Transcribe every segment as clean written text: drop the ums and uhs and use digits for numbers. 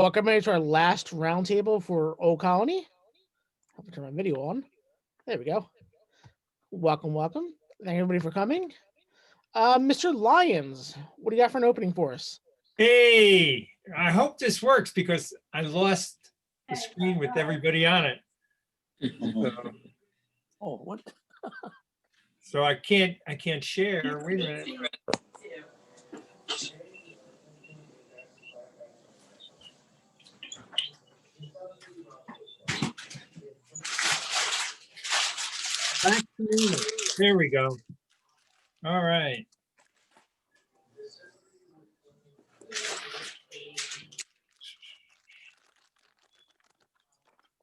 Welcome to our last roundtable for Old Colony. I'll turn my video on. There we go. Welcome. Thank everybody for coming. Mr. Lyons, what do you got for an opening for us? Hey, I hope this works because I lost the screen with everybody on it. Oh, what? So I can't share. Wait a minute. There we go. All right.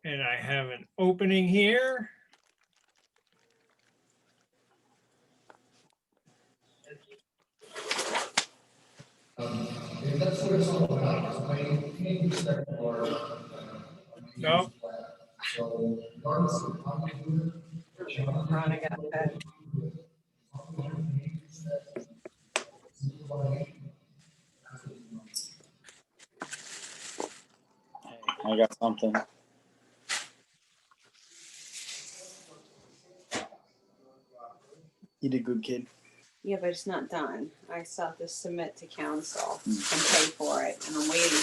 And I have an opening here. That's what it's all about. No. So, regardless of how you do it, I got something. You did good, kid. Yeah, but it's not done. I still have to submit to council and pay for it, and I'm waiting.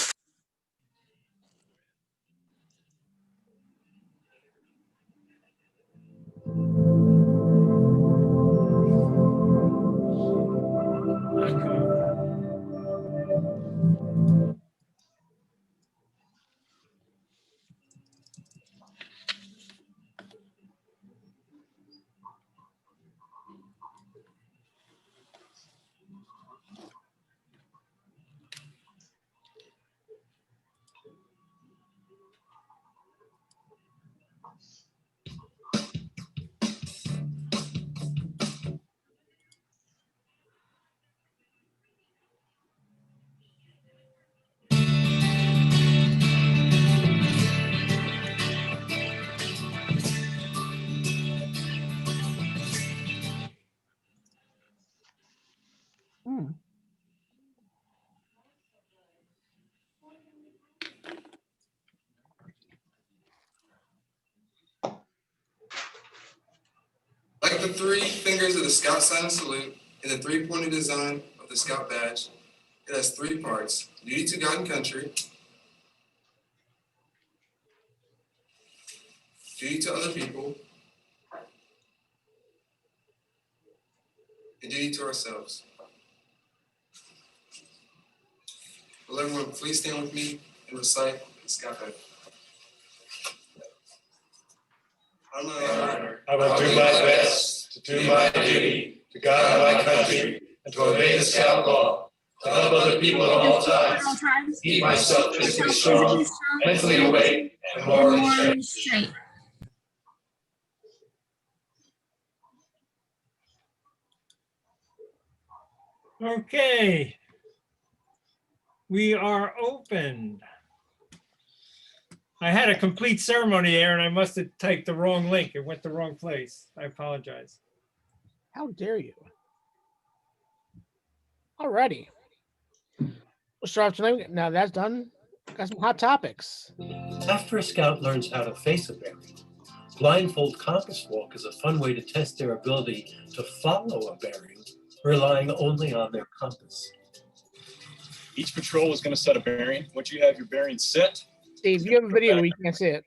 Like the three fingers of the Scout sign of salute and the three-pointed design of the Scout badge, it has three parts: duty to God and country, duty to other people, and duty to ourselves. Will everyone please stand with me and recite the Scout badge? I will do my best to do my duty to God and my country and to obey the Scout law, to help other people at all times, keep myself physically strong, mentally awake, and morally straight. Okay. We are open. I had a complete ceremony there and I must have typed the wrong link. It went the wrong place. I apologize. How dare you? Alrighty. We'll start off tonight. Now that's done. Got some hot topics. After a scout learns how to face a bearing, Blindfold Compass Walk is a fun way to test their ability to follow a bearing, relying only on their compass. Each patrol is going to set a bearing. Once you have your bearing set, Steve, you have a video, we can't see it.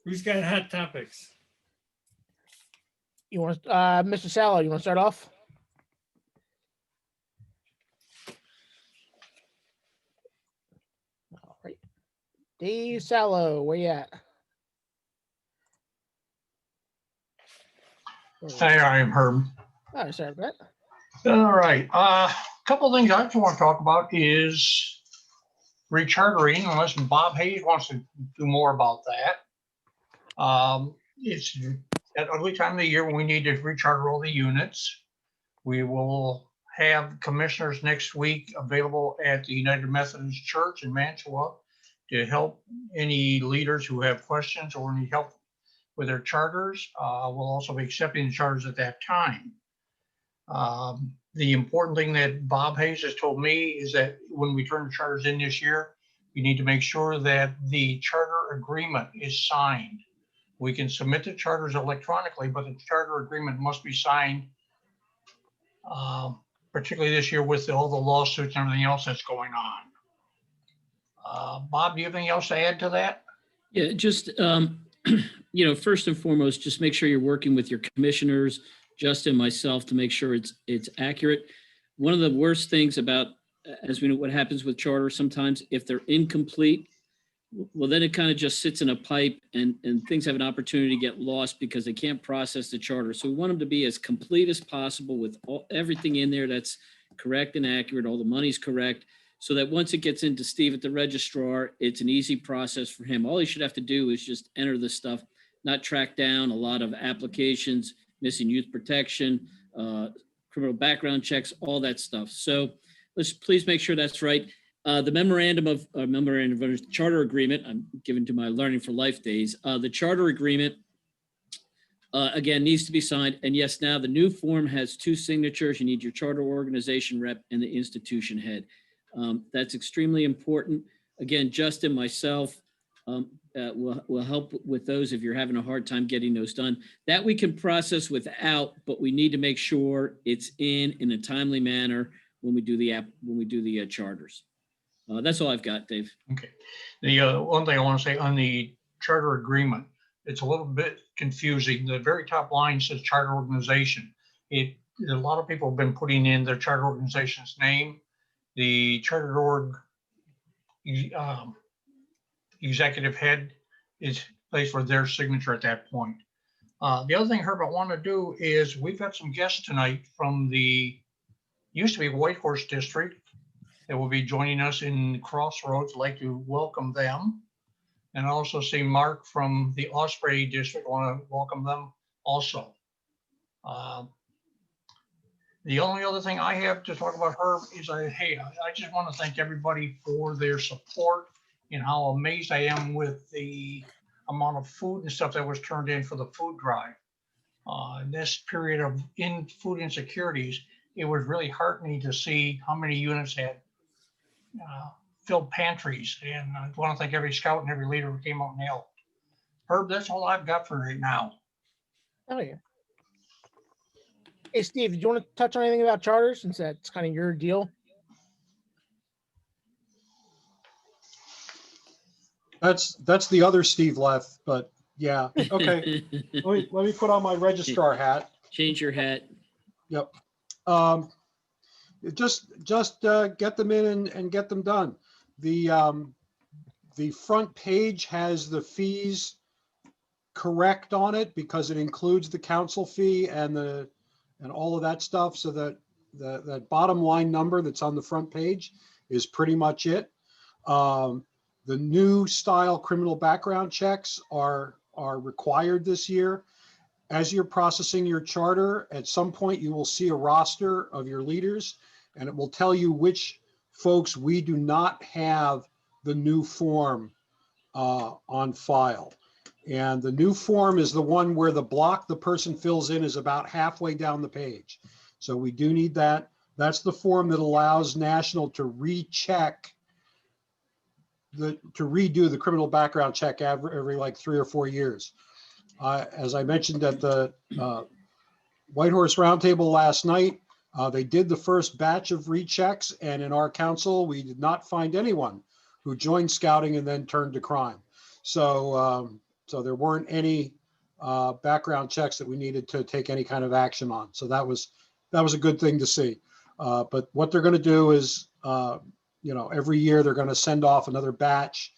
Who's got hot topics? You want, Mr. Salow, you want to start off? All right. Dave Salow, where you at? Hi, I'm Herb. Oh, sorry about that. All right. A couple of things I just want to talk about is rechartering, unless Bob Hayes wants to do more about that. It's at every time of the year when we need to recharter all the units. We will have commissioners next week available at the United Methodist Church in Mantua to help any leaders who have questions or need help with their charters. We'll also be accepting the charters at that time. The important thing that Bob Hayes has told me is that when we turn the charters in this year, we need to make sure that the charter agreement is signed. We can submit the charters electronically, but the charter agreement must be signed, particularly this year with all the lawsuits and everything else that's going on. Bob, do you have anything else to add to that? Yeah, just, first and foremost, just make sure you're working with your commissioners, Justin, myself, to make sure it's accurate. One of the worst things about, as we know what happens with charters sometimes, if they're incomplete, well, then it kind of just sits in a pipe and things have an opportunity to get lost because they can't process the charter. So we want them to be as complete as possible with everything in there that's correct and accurate, all the money's correct, so that once it gets into Steve at the registrar, it's an easy process for him. All he should have to do is just enter this stuff, not track down a lot of applications, missing youth protection, criminal background checks, all that stuff. So let's please make sure that's right. The memorandum of charter agreement, I'm given to my Learning for Life days. The charter agreement, again, needs to be signed. And yes, now the new form has 2 signatures. You need your charter organization rep and the institution head. That's extremely important. Again, Justin, myself, will help with those if you're having a hard time getting those done. That we can process without, but we need to make sure it's in a timely manner when we do the charters. That's all I've got, Dave. Okay. The one thing I want to say on the charter agreement, it's a little bit confusing. The very top line says charter organization. A lot of people have been putting in their charter organization's name. The charter org executive head is placed for their signature at that point. The other thing, Herb, I want to do is we've got some guests tonight from the used to be Whitehorse District that will be joining us in Crossroads. I'd like to welcome them. And I also see Mark from the Osprey District. I want to welcome them also. The only other thing I have to talk about, Herb, is I just want to thank everybody for their support and how amazed I am with the amount of food and stuff that was turned in for the food drive. In this period of food insecurities, it was really heartening to see how many units had filled pantries. And I want to thank every scout and every leader who came out and helped. Herb, that's all I've got for right now. Oh, yeah. Hey, Steve, did you want to touch on anything about charters since that's kind of your deal? That's the other Steve Leth, but yeah. Okay. let me put on my registrar hat. Change your hat. Yep. Just get them in and get them done. The front page has the fees correct on it because it includes the council fee and all of that stuff. So that that bottom line number that's on the front page is pretty much it. The new style criminal background checks are required this year. As you're processing your charter, at some point you will see a roster of your leaders, and it will tell you which folks we do not have the new form on file. And the new form is the one where the block the person fills in is about halfway down the page. So we do need that. That's the form that allows National to recheck to redo the criminal background check every like 3 or 4 years. As I mentioned at the Whitehorse Roundtable last night, they did the first batch of rechecks, and in our council, we did not find anyone who joined scouting and then turned to crime. So, so there weren't any background checks that we needed to take any kind of action on. So that was a good thing to see. But what they're going to do is, every year they're going to send off another batch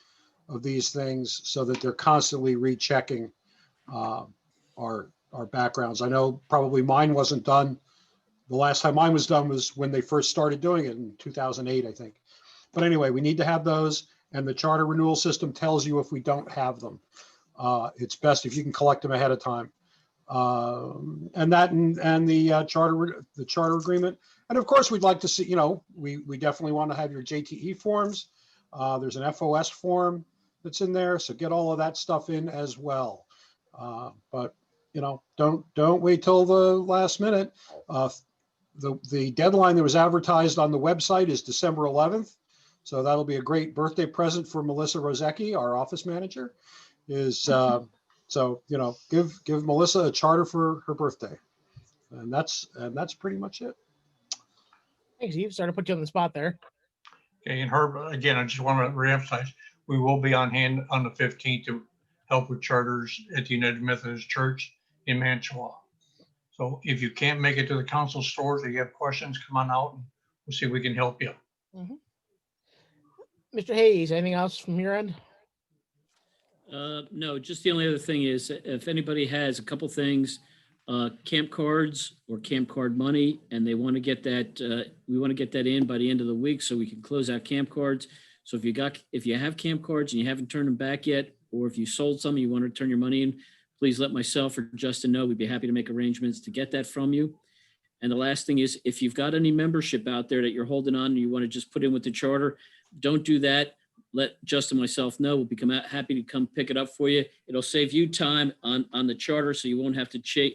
of these things so that they're constantly rechecking our backgrounds. I know probably mine wasn't done. The last time mine was done was when they first started doing it in 2008, I think. But anyway, we need to have those, and the charter renewal system tells you if we don't have them. It's best if you can collect them ahead of time. And the charter agreement. And of course, we'd like to see, we definitely want to have your JTE forms. There's an FOS form that's in there, so get all of that stuff in as well. But, you know, don't wait till the last minute. The deadline that was advertised on the website is December 11th. So that'll be a great birthday present for Melissa Rozecki, our office manager. So, you know, give Melissa a charter for her birthday. And that's pretty much it. Thanks, Eve. Sorry to put you on the spot there. Okay, and Herb, again, I just want to reemphasize, we will be on hand on the 15th to help with charters at the United Methodist Church in Mantua. So if you can't make it to the council stores or you have questions, come on out and we'll see if we can help you. Mr. Hayes, anything else from your end? No, just the only other thing is if anybody has a couple things, camp cards or camp card money, and they want to get that, we want to get that in by the end of the week so we can close out camp cards. So if you have camp cards and you haven't turned them back yet, or if you sold some and you want to turn your money in, please let myself or Justin know. We'd be happy to make arrangements to get that from you. And the last thing is, if you've got any membership out there that you're holding on and you want to just put in with the charter, don't do that. Let Justin and myself know. We'll be happy to come pick it up for you. It'll save you time on the charter, so you won't have to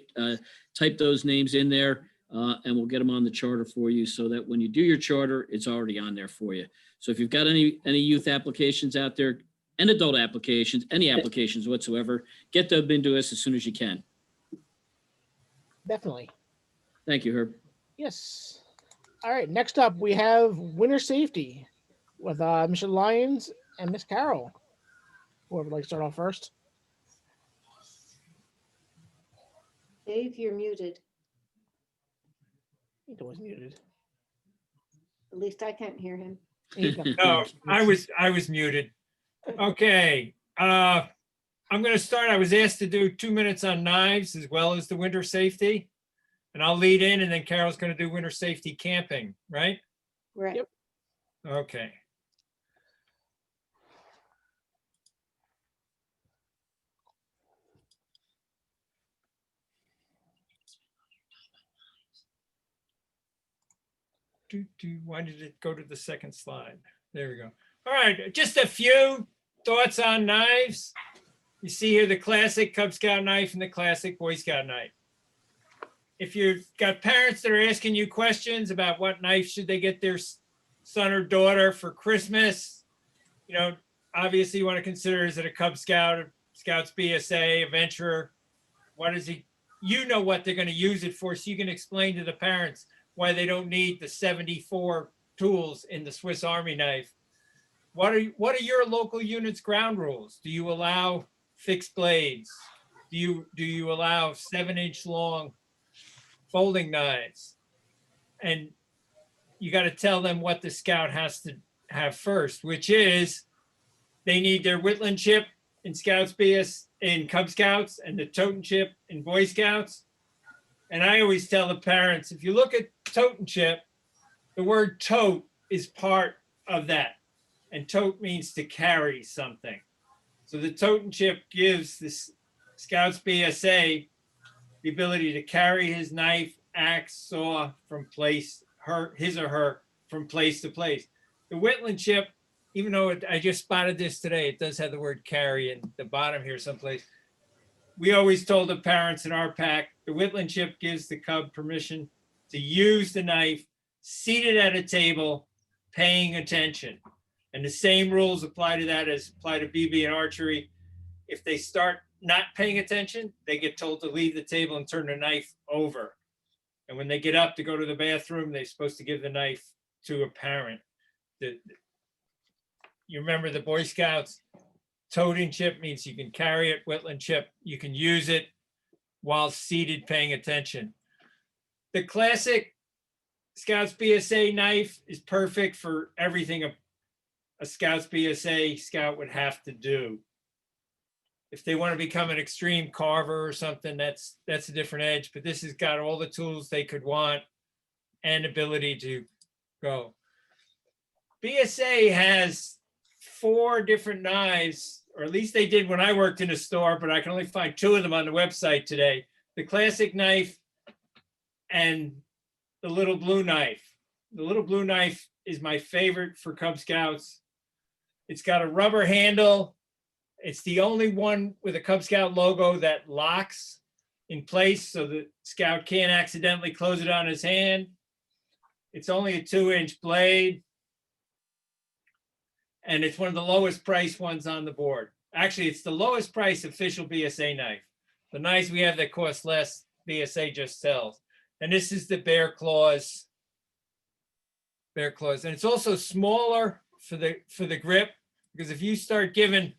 type those names in there, and we'll get them on the charter for you so that when you do your charter, it's already on there for you. So if you've got any youth applications out there and adult applications, any applications whatsoever, get them into us as soon as you can. Definitely. Thank you, Herb. Yes. All right. Next up, we have winter safety with Mr. Lyons and Miss Carol. Whoever would like to start off first. Dave, you're muted. He was muted. At least I can't hear him. No, I was muted. Okay. I'm going to start. I was asked to do 2 minutes on knives as well as the winter safety. And I'll lead in, and then Carol's going to do winter safety camping, right? Right. Yep. Okay. Why did it go to the second slide? There we go. All right, just a few thoughts on knives. You see here the classic Cub Scout knife and the classic Boy Scout knife. If you've got parents that are asking you questions about what knife should they get their son or daughter for Christmas, you know, obviously you want to consider, is it a Cub Scout, a Scouts BSA, a Venturer? What is he? You know what they're going to use it for, so you can explain to the parents why they don't need the 74 tools in the Swiss Army knife. What are your local units' ground rules? Do you allow fixed blades? Do you allow 7-inch long folding knives? And you got to tell them what the Scout has to have first, which is they need their Whitland chip in Scouts BS in Cub Scouts and the Totem chip in Boy Scouts. And I always tell the parents, if you look at Totem chip, the word tote is part of that. And tote means to carry something. So the Totem chip gives this Scouts BSA the ability to carry his knife, axe, saw from his or her from place to place. The Whitland chip, even though I just spotted this today, it does have the word carry in the bottom here someplace. We always told the parents in our pack, the Whitland chip gives the cub permission to use the knife seated at a table, paying attention. And the same rules apply to that as apply to BB and archery. If they start not paying attention, they get told to leave the table and turn the knife over. And when they get up to go to the bathroom, they're supposed to give the knife to a parent. You remember the Boy Scouts, toting chip means you can carry it, Whitland chip, you can use it while seated paying attention. The classic Scouts BSA knife is perfect for everything a Scouts BSA Scout would have to do. If they want to become an extreme carver or something, that's a different edge, but this has got all the tools they could want and ability to go. BSA has 4 different knives, or at least they did when I worked in a store, but I can only find 2 of them on the website today. The classic knife and the little blue knife. The little blue knife is my favorite for Cub Scouts. It's got a rubber handle. It's the only one with a Cub Scout logo that locks in place so the scout can't accidentally close it on his hand. It's only a 2-inch blade. And it's one of the lowest price ones on the board. Actually, it's the lowest price official BSA knife. The knives we have that cost less, BSA just sells. And this is the Bear Claws. Bear Claws. And it's also smaller for the grip, because if you start giving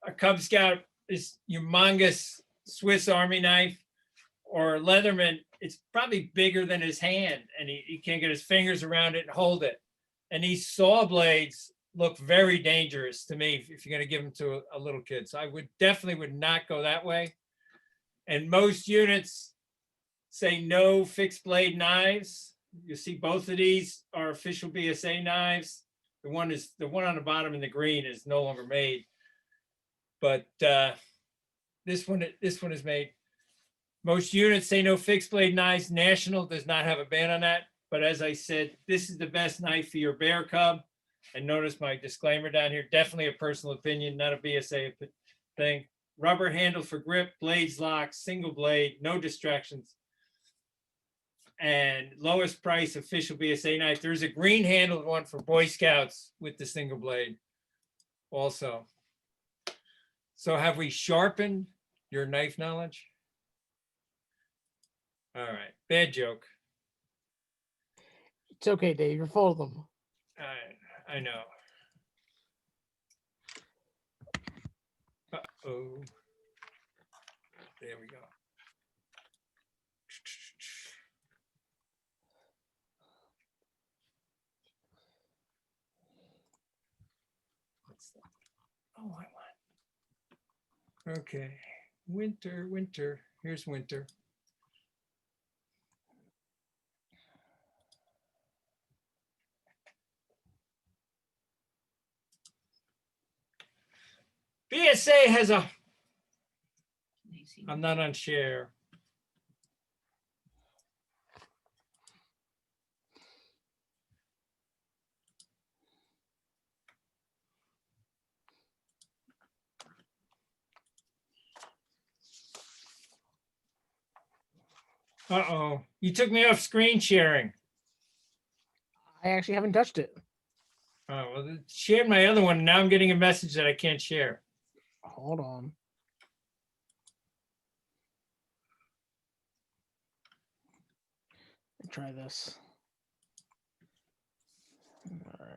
a Cub Scout this humongous Swiss Army knife or a Leatherman, it's probably bigger than his hand, and he can't get his fingers around it and hold it. And these saw blades look very dangerous to me if you're going to give them to a little kid. So I would definitely not go that way. And most units say no fixed blade knives. You see both of these are official BSA knives. The one on the bottom in the green is no longer made. But this one is made. Most units say no fixed blade knives. National does not have a ban on that. But as I said, this is the best knife for your bear cub. And notice my disclaimer down here, definitely a personal opinion, not a BSA thing. Rubber handle for grip, blades locked, single blade, no distractions. And lowest price official BSA knife. There's a green handled one for Boy Scouts with the single blade also. So have we sharpened your knife knowledge? All right, bad joke. It's okay, Dave. You're full of them. I know. Uh-oh. There we go. What's that? Oh, I want. Okay. Winter. Here's winter. BSA has a, I'm not on share. Uh-oh, you took me off screen sharing. I actually haven't touched it. Oh, well, it shared my other one. Now I'm getting a message that I can't share. Hold on. Let me try this. All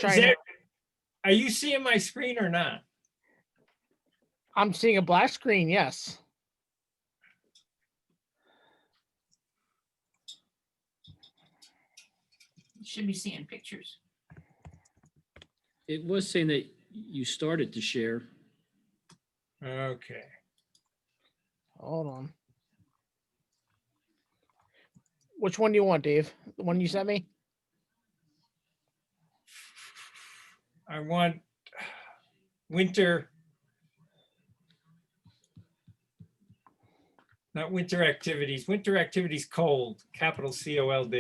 right. Are you seeing my screen or not? I'm seeing a black screen, yes. You should be seeing pictures. It was saying that you started to share. Okay. Hold on. Which one do you want, Dave? The one you sent me? I want winter. Not winter activities. Winter activities cold, capital COLD.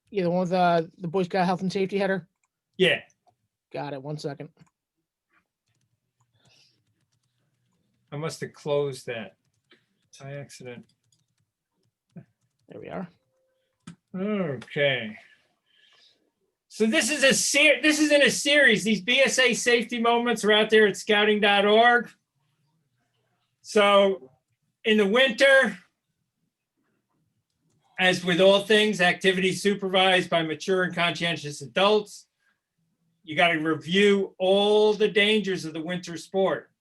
Yeah, the one with the Boy Scout health and safety header? Yeah. Got it. 1 second. I must have closed that by accident. There we are. Okay. So this is in a series. These BSA safety moments are out there at scouting.org. So in the winter, as with all things, activities supervised by mature and conscientious adults, you got to review all the dangers of the winter sport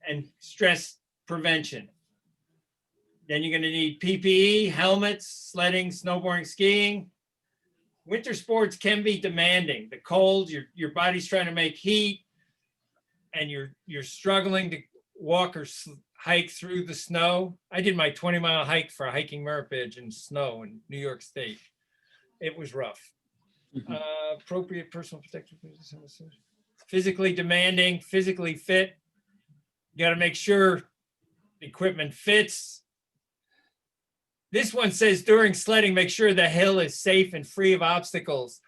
and stress prevention. Then you're going to need PPE, helmets, sledding, snowboarding, skiing. Winter sports can be demanding. The cold, your body's trying to make heat, and you're struggling to walk or hike through the snow. I did my 20-mile hike for a hiking merit badge in snow in New York State. It was rough. Appropriate personal protective, physically demanding, physically fit. You got to make sure the equipment fits. This one says during sledding, make sure the hill is safe and free of obstacles.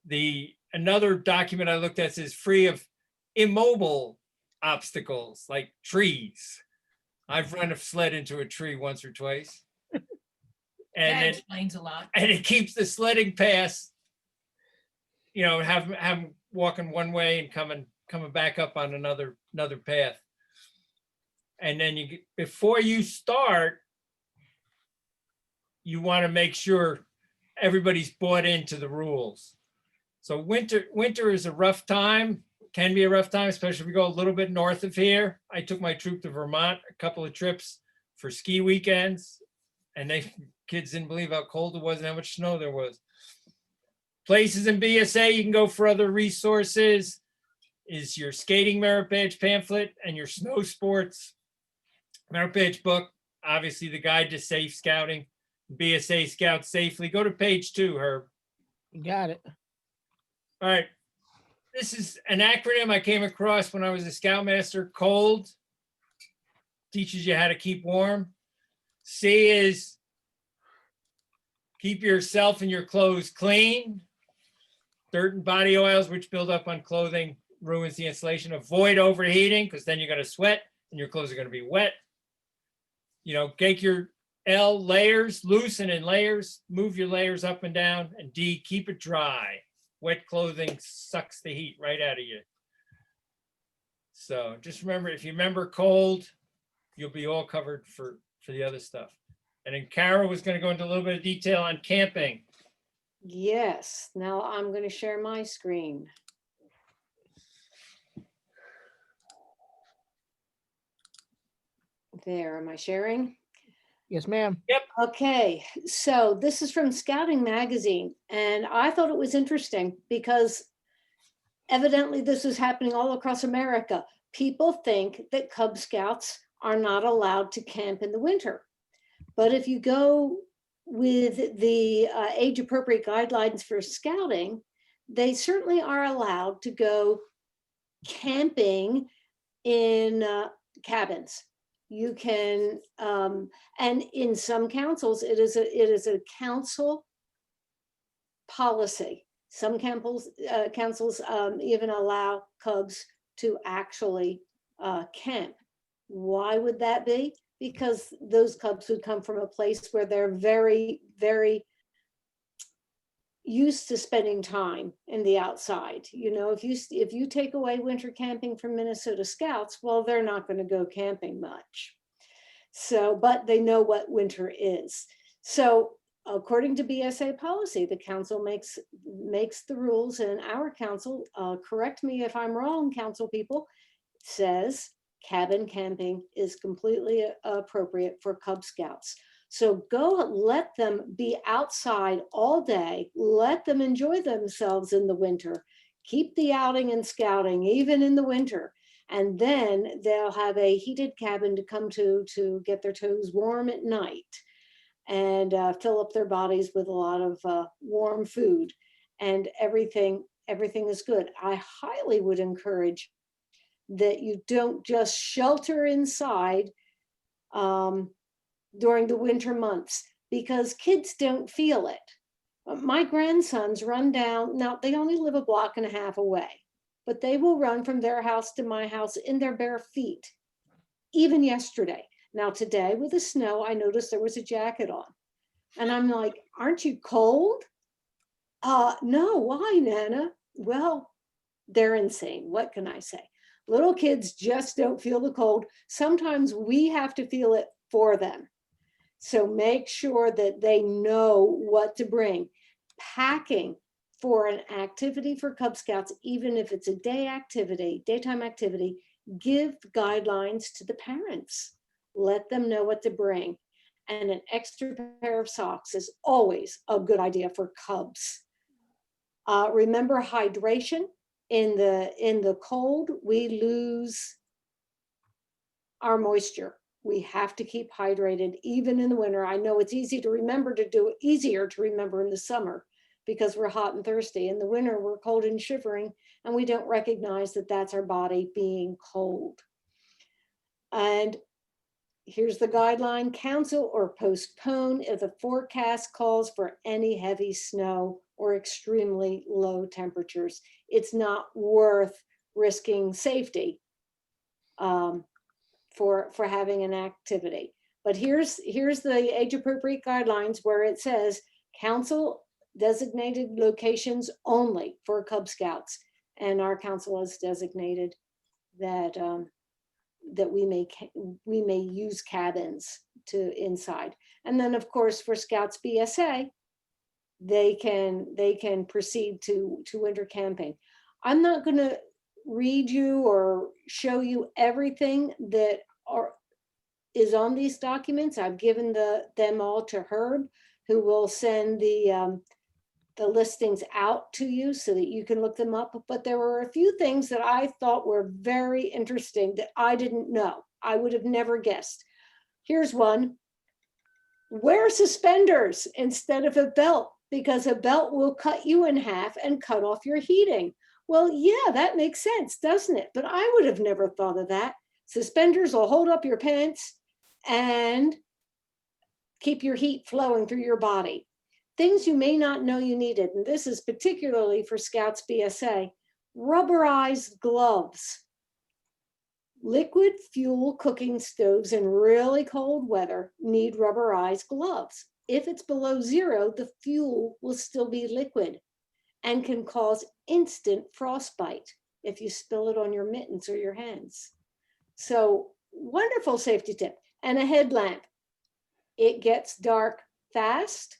The another document I looked at says free of immobile obstacles like trees. I've run a sled into a tree once or twice. That explains a lot. And it keeps the sledding paths, you know, have them walking one way and coming back up on another path. And then before you start, you want to make sure everybody's bought into the rules. So winter is a rough time, can be a rough time, especially if we go a little bit north of here. I took my troop to Vermont a couple of trips for ski weekends, and kids didn't believe how cold it was and how much snow there was. Places in BSA you can go for other resources is your skating merit badge pamphlet and your snow sports merit badge book. Obviously the guide to safe scouting, BSA Scout Safely. Go to page 2, Herb. Got it. All right. This is an acronym I came across when I was a Scoutmaster. COLD teaches you how to keep warm. C is keep yourself and your clothes clean. Dirt and body oils, which build up on clothing, ruins the insulation. Avoid overheating, because then you're going to sweat and your clothes are going to be wet. You know, take your L, layers, loosen in layers, move your layers up and down. And D, keep it dry. Wet clothing sucks the heat right out of you. So just remember, if you remember cold, you'll be all covered for the other stuff. And then Kara was going to go into a little bit of detail on camping. Yes, now I'm going to share my screen. There, am I sharing? Yes, ma'am. Yep. Okay, so this is from Scouting Magazine, and I thought it was interesting because evidently this is happening all across America. People think that Cub Scouts are not allowed to camp in the winter. But if you go with the age-appropriate guidelines for scouting, they certainly are allowed to go camping in cabins. You can, and in some councils, it is a council policy. Some councils even allow Cubs to actually camp. Why would that be? Because those Cubs would come from a place where they're very, very used to spending time in the outside. You know, if you take away winter camping from Minnesota Scouts, well, they're not going to go camping much. So, but they know what winter is. So according to BSA policy, the council makes the rules, and our council, correct me if I'm wrong, council people, says cabin camping is completely appropriate for Cub Scouts. So go let them be outside all day, let them enjoy themselves in the winter, keep the outing and scouting even in the winter, and then they'll have a heated cabin to come to get their toes warm at night and fill up their bodies with a lot of warm food, and everything is good. I highly would encourage that you don't just shelter inside during the winter months, because kids don't feel it. My grandsons run down, now they only live a block and a half away, but they will run from their house to my house in their bare feet, even yesterday. Now today with the snow, I noticed there was a jacket on. And I'm like, aren't you cold? No, why, Nana? Well, they're insane. What can I say? Little kids just don't feel the cold. Sometimes we have to feel it for them. So make sure that they know what to bring. Packing for an activity for Cub Scouts, even if it's a daytime activity, give guidelines to the parents. Let them know what to bring. And an extra pair of socks is always a good idea for Cubs. Remember hydration. In the cold, we lose our moisture. We have to keep hydrated even in the winter. I know it's easier to remember in the summer because we're hot and thirsty. In the winter, we're cold and shivering, and we don't recognize that that's our body being cold. And here's the guideline: cancel or postpone if the forecast calls for any heavy snow or extremely low temperatures. It's not worth risking safety for having an activity. But here's the age appropriate guidelines where it says council designated locations only for Cub Scouts. And our council has designated that that we may use cabins to inside. And then of course for Scouts BSA, they can proceed to winter camping. I'm not going to read you or show you everything that is on these documents. I've given them all to Herb, who will send the listings out to you so that you can look them up. But there were a few things that I thought were very interesting that I didn't know. I would have never guessed. Here's one. Wear suspenders instead of a belt, because a belt will cut you in half and cut off your heating. Well, yeah, that makes sense, doesn't it? But I would have never thought of that. Suspenders will hold up your pants and keep your heat flowing through your body. Things you may not know you needed, and this is particularly for Scouts BSA, rubberized gloves. Liquid fuel cooking stoves in really cold weather need rubberized gloves. If it's below 0, the fuel will still be liquid and can cause instant frostbite if you spill it on your mittens or your hands. So wonderful safety tip. And a headlamp. It gets dark fast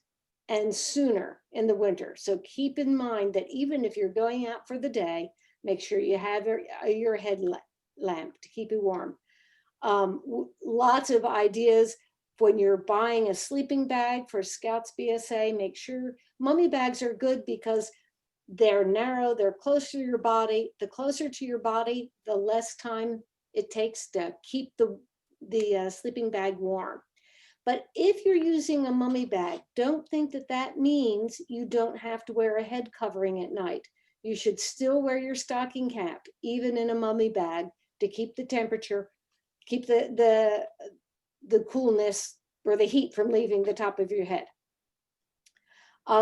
and sooner in the winter. So keep in mind that even if you're going out for the day, make sure you have your headlamp to keep you warm. Lots of ideas when you're buying a sleeping bag for Scouts BSA. Make sure mummy bags are good because they're narrow, they're closer to your body. The closer to your body, the less time it takes to keep the sleeping bag warm. But if you're using a mummy bag, don't think that that means you don't have to wear a head covering at night. You should still wear your stocking cap, even in a mummy bag, to keep the temperature, keep the coolness or the heat from leaving the top of your head.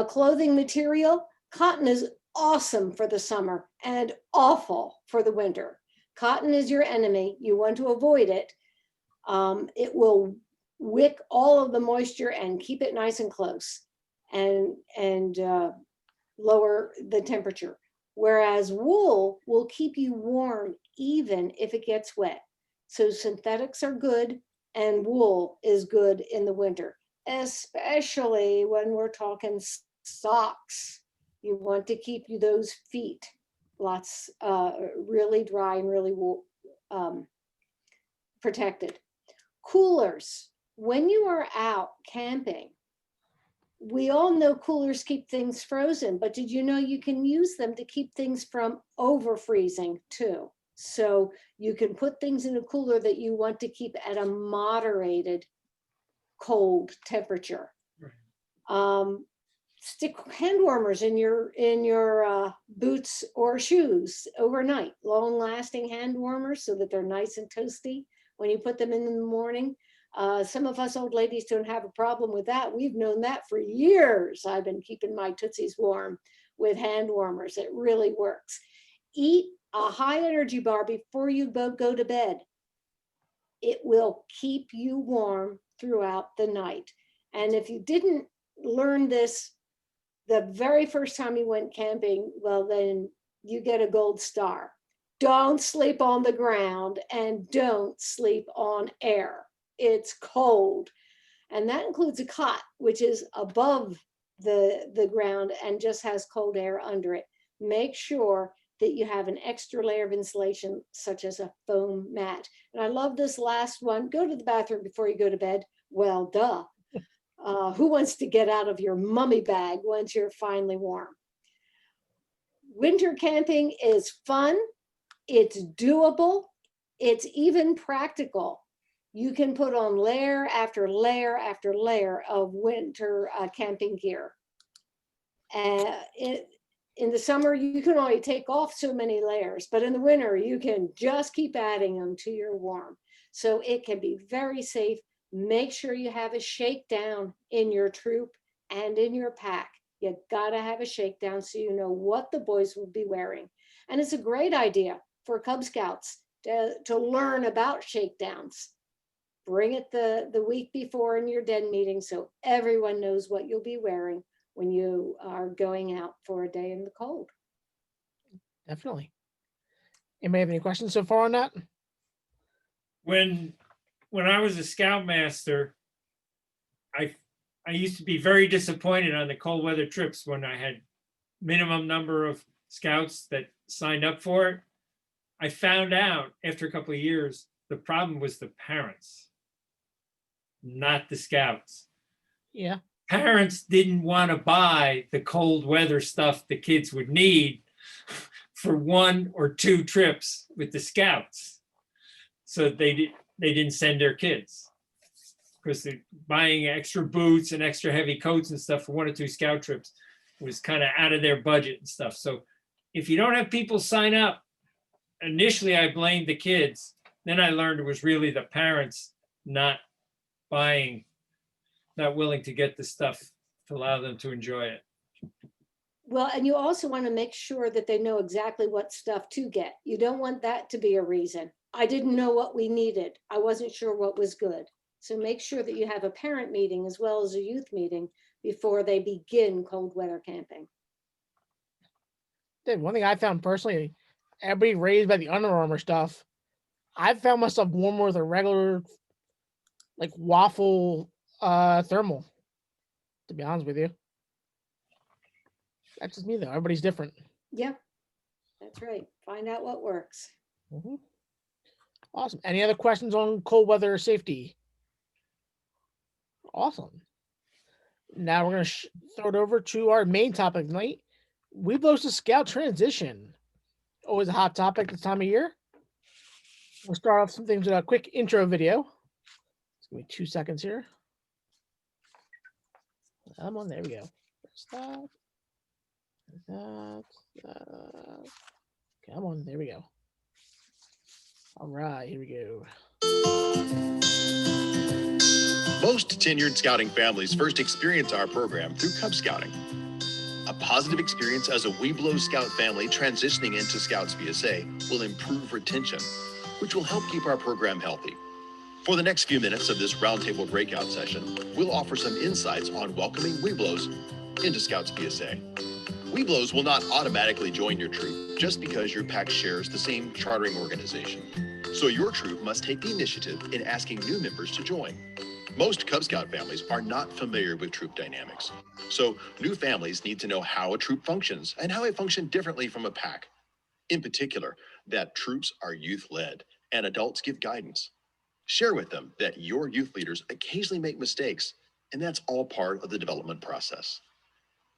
Clothing material, cotton is awesome for the summer and awful for the winter. Cotton is your enemy. You want to avoid it. It will wick all of the moisture and keep it nice and close and lower the temperature. Whereas wool will keep you warm even if it gets wet. So synthetics are good and wool is good in the winter, especially when we're talking socks. You want to keep those feet really dry and really protected. Coolers. When you are out camping, we all know coolers keep things frozen, but did you know you can use them to keep things from over freezing too? So you can put things in a cooler that you want to keep at a moderated cold temperature. Right. Stick hand warmers in your boots or shoes overnight, long lasting hand warmers so that they're nice and toasty when you put them in the morning. Some of us old ladies don't have a problem with that. We've known that for years. I've been keeping my Tootsies warm with hand warmers. It really works. Eat a high energy bar before you go to bed. It will keep you warm throughout the night. And if you didn't learn this the very first time you went camping, well, then you get a gold star. Don't sleep on the ground and don't sleep on air. It's cold. And that includes a cot, which is above the ground and just has cold air under it. Make sure that you have an extra layer of insulation, such as a foam mat. And I love this last one. Go to the bathroom before you go to bed. Well, duh. Who wants to get out of your mummy bag once you're finally warm? Winter camping is fun. It's doable. It's even practical. You can put on layer after layer after layer of winter camping gear. In the summer, you can only take off so many layers, but in the winter, you can just keep adding them to your warm. So it can be very safe. Make sure you have a shakedown in your troop and in your pack. You gotta have a shakedown so you know what the boys will be wearing. And it's a great idea for Cub Scouts to learn about shakedowns. Bring it the week before in your den meeting so everyone knows what you'll be wearing when you are going out for a day in the cold. Definitely. Anybody have any questions so far on that? When I was a scoutmaster, I used to be very disappointed on the cold weather trips when I had minimum number of scouts that signed up for it. I found out after a couple of years, the problem was the parents, not the scouts. Yeah. Parents didn't want to buy the cold weather stuff the kids would need for 1 or 2 trips with the scouts. So they didn't send their kids because they're buying extra boots and extra heavy coats and stuff for 1 or 2 scout trips was kind of out of their budget and stuff. So if you don't have people sign up, initially I blamed the kids. Then I learned it was really the parents not buying, not willing to get the stuff to allow them to enjoy it. Well, and you also want to make sure that they know exactly what stuff to get. You don't want that to be a reason. I didn't know what we needed. I wasn't sure what was good. So make sure that you have a parent meeting as well as a youth meeting before they begin cold weather camping. One thing I found personally, everybody raised by the Under Armour stuff. I found myself warmer with a regular, like waffle thermal, to be honest with you. That's just me though. Everybody's different. Yeah, that's right. Find out what works. Mm-hmm. Awesome. Any other questions on cold weather safety? Awesome. Now we're going to throw it over to our main topic tonight. Webelos to Scout transition. Always a hot topic this time of year. We'll start off some things with a quick intro video. Just give me 2 seconds here. Come on, there we go. Stop. Come on, there we go. All right, here we go. Most tenured scouting families first experience our program through Cub Scouting. A positive experience as a Webelos Scout family transitioning into Scouts Bsa will improve retention, which will help keep our program healthy. For the next few minutes of this roundtable breakout session, we'll offer some insights on welcoming Webelos into Scouts Bsa. Webelos will not automatically join your troop just because your pack shares the same chartering organization. So your troop must take the initiative in asking new members to join. Most Cub Scout families are not familiar with troop dynamics. So new families need to know how a troop functions and how it functions differently from a pack. In particular, that troops are youth-led and adults give guidance. Share with them that your youth leaders occasionally make mistakes, and that's all part of the development process.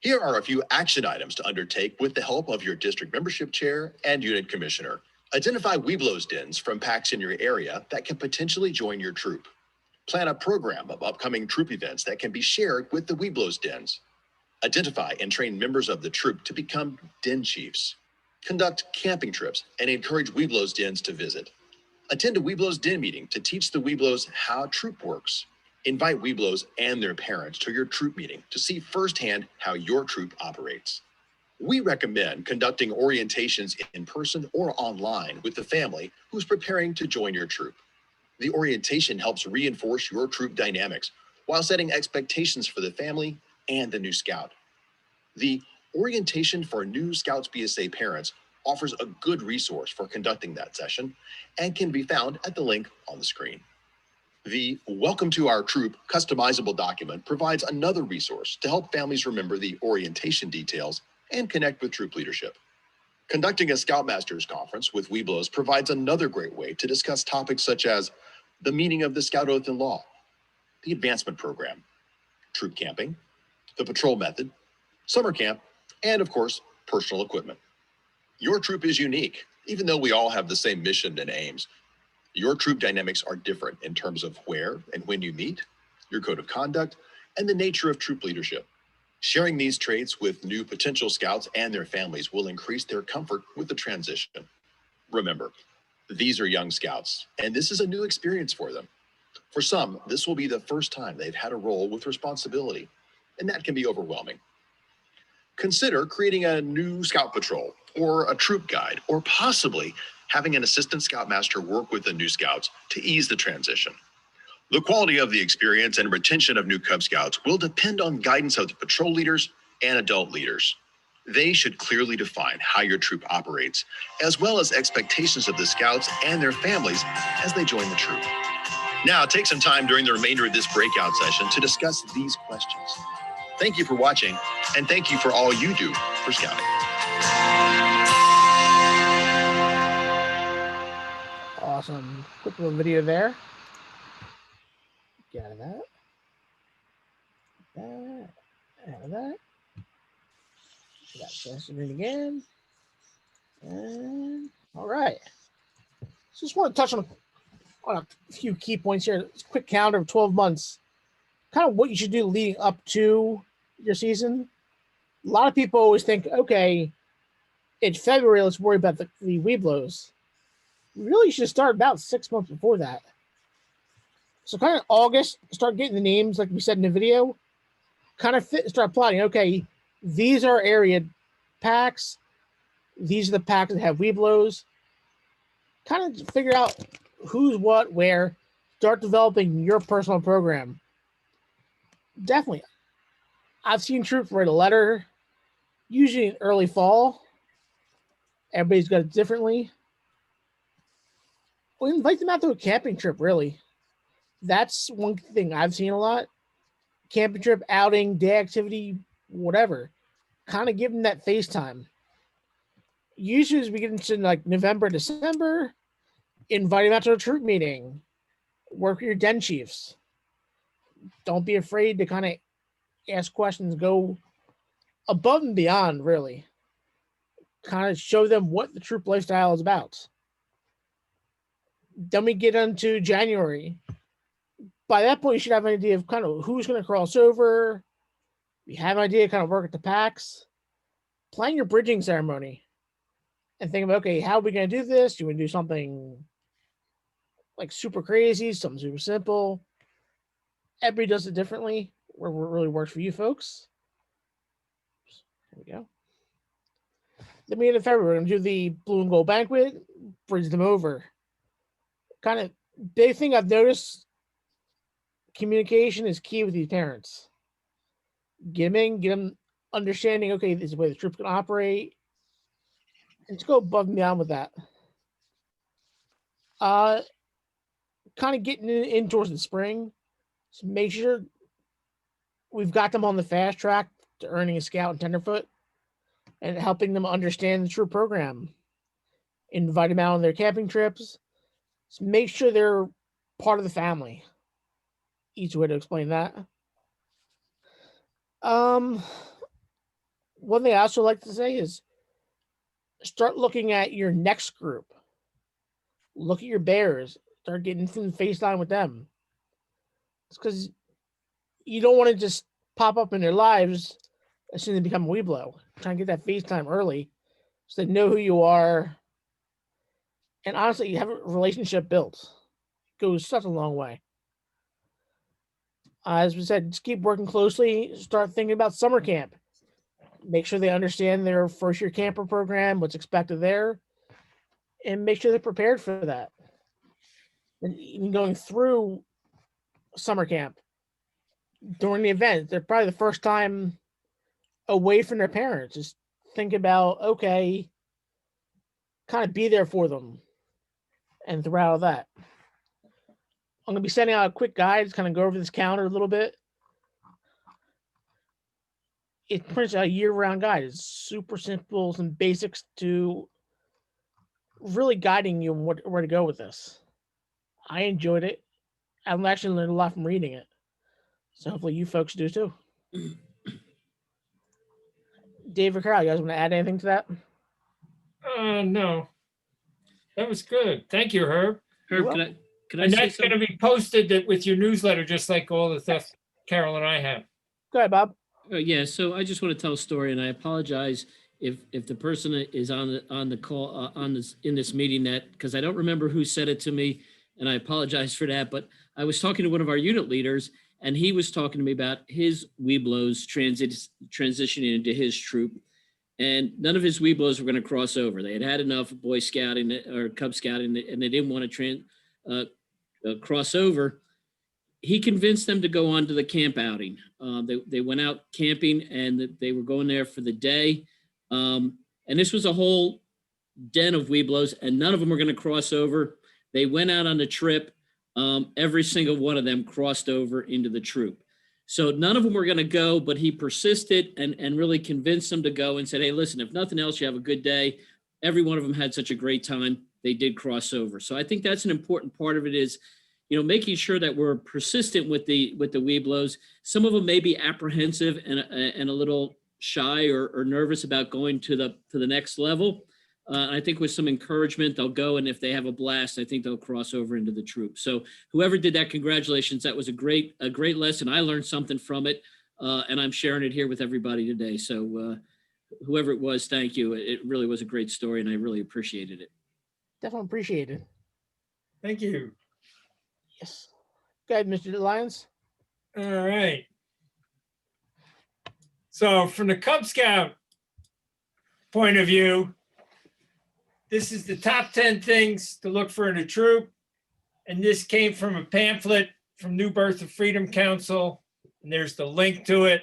Here are a few action items to undertake with the help of your district membership chair and unit commissioner. Identify Webelos dens from packs in your area that can potentially join your troop. Plan a program of upcoming troop events that can be shared with the Webelos dens. Identify and train members of the troop to become den chiefs. Conduct camping trips and encourage Webelos dens to visit. Attend a Webelos den meeting to teach the Webelos how troop works. Invite Webelos and their parents to your troop meeting to see firsthand how your troop operates. We recommend conducting orientations in person or online with the family who's preparing to join your troop. The orientation helps reinforce your troop dynamics while setting expectations for the family and the new scout. The orientation for new Scouts Bsa parents offers a good resource for conducting that session and can be found at the link on the screen. The Welcome to Our Troop customizable document provides another resource to help families remember the orientation details and connect with troop leadership. Conducting a Scoutmasters Conference with Webelos provides another great way to discuss topics such as the meaning of the Scout Oath and Law, the Advancement Program, troop camping, the patrol method, summer camp, and of course, personal equipment. Your troop is unique, even though we all have the same mission and aims. Your troop dynamics are different in terms of where and when you meet, your code of conduct, and the nature of troop leadership. Sharing these traits with new potential scouts and their families will increase their comfort with the transition. Remember, these are young scouts, and this is a new experience for them. For some, this will be the first time they've had a role with responsibility, and that can be overwhelming. Consider creating a new scout patrol or a troop guide, or possibly having an assistant scoutmaster work with the new scouts to ease the transition. The quality of the experience and retention of new Cub Scouts will depend on guidance of the patrol leaders and adult leaders. They should clearly define how your troop operates, as well as expectations of the scouts and their families as they join the troop. Now, take some time during the remainder of this breakout session to discuss these questions. Thank you for watching, and thank you for all you do for Scouting. Awesome. Quick little video there. Get out of that. Out of that. Got session in again. And all right. Just want to touch on a few key points here. It's a quick calendar of 12 months. Kind of what you should do leading up to your season. A lot of people always think, okay, it's February, let's worry about the Webelos. Really should start about 6 months before that. So kind of August, start getting the names like we said in the video. Kind of start plotting, okay, these are area packs. These are the packs that have Webelos. Kind of figure out who's what, where. Start developing your personal program. Definitely. I've seen troops write a letter, usually in early fall. Everybody's got it differently. We invite them out to a camping trip, really. That's one thing I've seen a lot. Camping trip, outing, day activity, whatever. Kind of give them that face time. Usually as we get into like November, December, invite them out to a troop meeting. Work with your den chiefs. Don't be afraid to kind of ask questions. Go above and beyond, really. Kind of show them what the troop lifestyle is about. Then we get into January. By that point, you should have an idea of kind of who's going to cross over. You have an idea, kind of work at the packs. Plan your bridging ceremony. And think about, okay, how are we going to do this? Do we do something like super crazy, something super simple? Everybody does it differently. Where it really works for you folks. There we go. Then we get in February, we're going to do the blue and gold banquet, bridge them over. Kind of big thing I've noticed, communication is key with these parents. Get them in, get them understanding, okay, this is the way the troop's going to operate. And just go above and beyond with that. Kind of getting in towards the spring. So make sure we've got them on the fast track to earning a scout and tenderfoot and helping them understand the troop program. Invite them out on their camping trips. So make sure they're part of the family. Easy way to explain that. One thing I also like to say is start looking at your next group. Look at your bears. Start getting some FaceTime with them. It's because you don't want to just pop up in their lives as soon as they become a Webelo. Try and get that FaceTime early so they know who you are. And honestly, you have a relationship built. It goes such a long way. As we said, just keep working closely. Start thinking about summer camp. Make sure they understand their first year camper program, what's expected there, and make sure they're prepared for that. And even going through summer camp, during the event, they're probably the first time away from their parents. Just think about, okay, kind of be there for them. And throughout that, I'm going to be sending out a quick guide to kind of go over this calendar a little bit. It's pretty much a year-round guide. It's super simple, some basics to really guiding you on where to go with this. I enjoyed it. I've actually learned a lot from reading it. So hopefully you folks do too. Dave or Carol, you guys want to add anything to that? No. That was good. Thank you, Herb. Herb, can I and say that's going to be posted with your newsletter, just like all the stuff Carol and I have. Go ahead, Bob. Yeah, so I just want to tell a story, and I apologize if the person is on the call in this meeting, that because I don't remember who said it to me, and I apologize for that. But I was talking to one of our unit leaders, And he was talking to me about his Webelos transitioning into his troop. And none of his Webelos were going to cross over. They had enough Boy Scouting or Cub Scouting, and they didn't want to cross over. He convinced them to go on to the camp outing. They went out camping, and they were going there for the day. And this was a whole den of Webelos, and none of them were going to cross over. They went out on the trip. Every single one of them crossed over into the troop. So none of them were going to go, but he persisted and really convinced them to go and said, hey, listen, if nothing else, you have a good day. Every one of them had such a great time. They did cross over. So I think that's an important part of it is, making sure that we're persistent with the Webelos. Some of them may be apprehensive and a little shy or nervous about going to the next level. I think with some encouragement, they'll go, and if they have a blast, I think they'll cross over into the troop. So whoever did that, congratulations. That was a great lesson. I learned something from it, and I'm sharing it here with everybody today. So whoever it was, thank you. It really was a great story, and I really appreciated it. Definitely appreciate it. Thank you. Yes. Go ahead, Mr. Lyons. All right. So from the Cub Scout point of view, this is the top 10 things to look for in a troop. And this came from a pamphlet from New Birth of Freedom Council. And there's the link to it.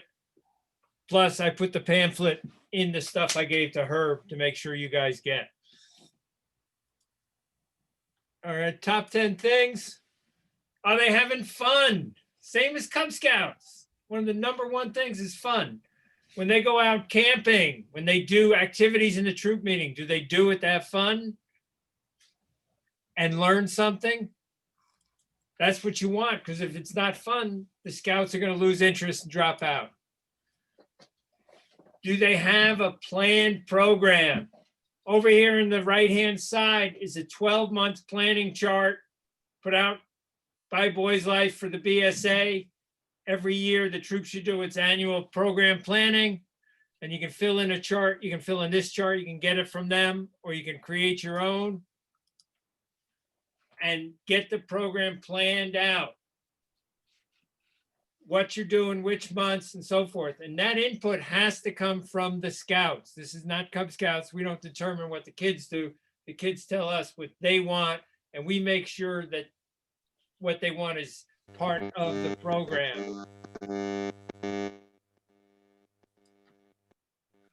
Plus, I put the pamphlet in the stuff I gave to Herb to make sure you guys get. All right, top 10 things. Are they having fun? Same as Cub Scouts. One of the #1 things is fun. When they go out camping, when they do activities in the troop meeting, do they do it to have fun and learn something? That's what you want, because if it's not fun, the scouts are going to lose interest and drop out. Do they have a planned program? Over here in the right-hand side is a 12-month planning chart put out by Boys Life for the BSA. Every year, the troop should do its annual program planning, and you can fill in a chart. You can fill in this chart. You can get it from them, or you can create your own and get the program planned out. What you're doing, which months, and so forth. And that input has to come from the scouts. This is not Cub Scouts. We don't determine what the kids do. The kids tell us what they want, and we make sure that what they want is part of the program.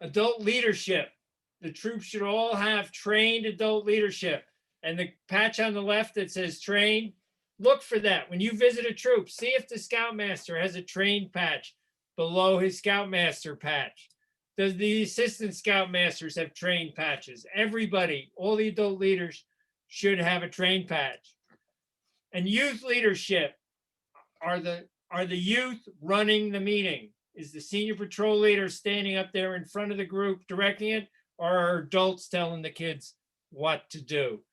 Adult leadership. The troops should all have trained adult leadership. And the patch on the left that says train, look for that. When you visit a troop, see if the Scoutmaster has a trained patch below his Scoutmaster patch. Does the assistant Scoutmasters have trained patches? Everybody, all the adult leaders should have a trained patch. And youth leadership. Are the youth running the meeting? Is the senior patrol leader standing up there in front of the group directing it, or are adults telling the kids what to do?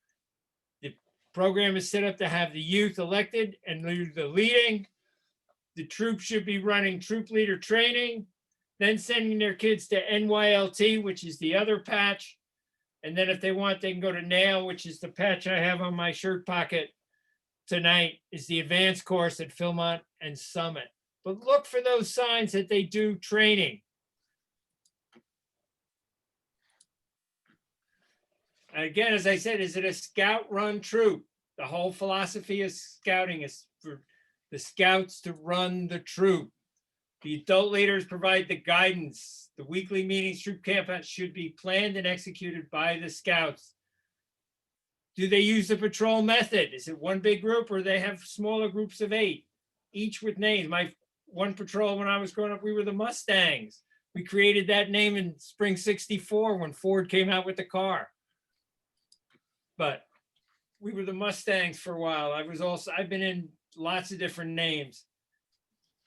The program is set up to have the youth elected and do the leading. The troops should be running troop leader training, then sending their kids to NYLT, which is the other patch. And then if they want, they can go to NAIL, which is the patch I have on my shirt pocket tonight, is the advanced course at Philmont and Summit. But look for those signs that they do training. And again, as I said, is it a scout-run troop? The whole philosophy of scouting is for the scouts to run the troop. The adult leaders provide the guidance. The weekly meetings, troop campouts should be planned and executed by the scouts. Do they use the patrol method? Is it one big group, or they have smaller groups of 8, each with names? My one patrol when I was growing up, we were the Mustangs. We created that name in spring '64 when Ford came out with the car. But we were the Mustangs for a while. I've been in lots of different names.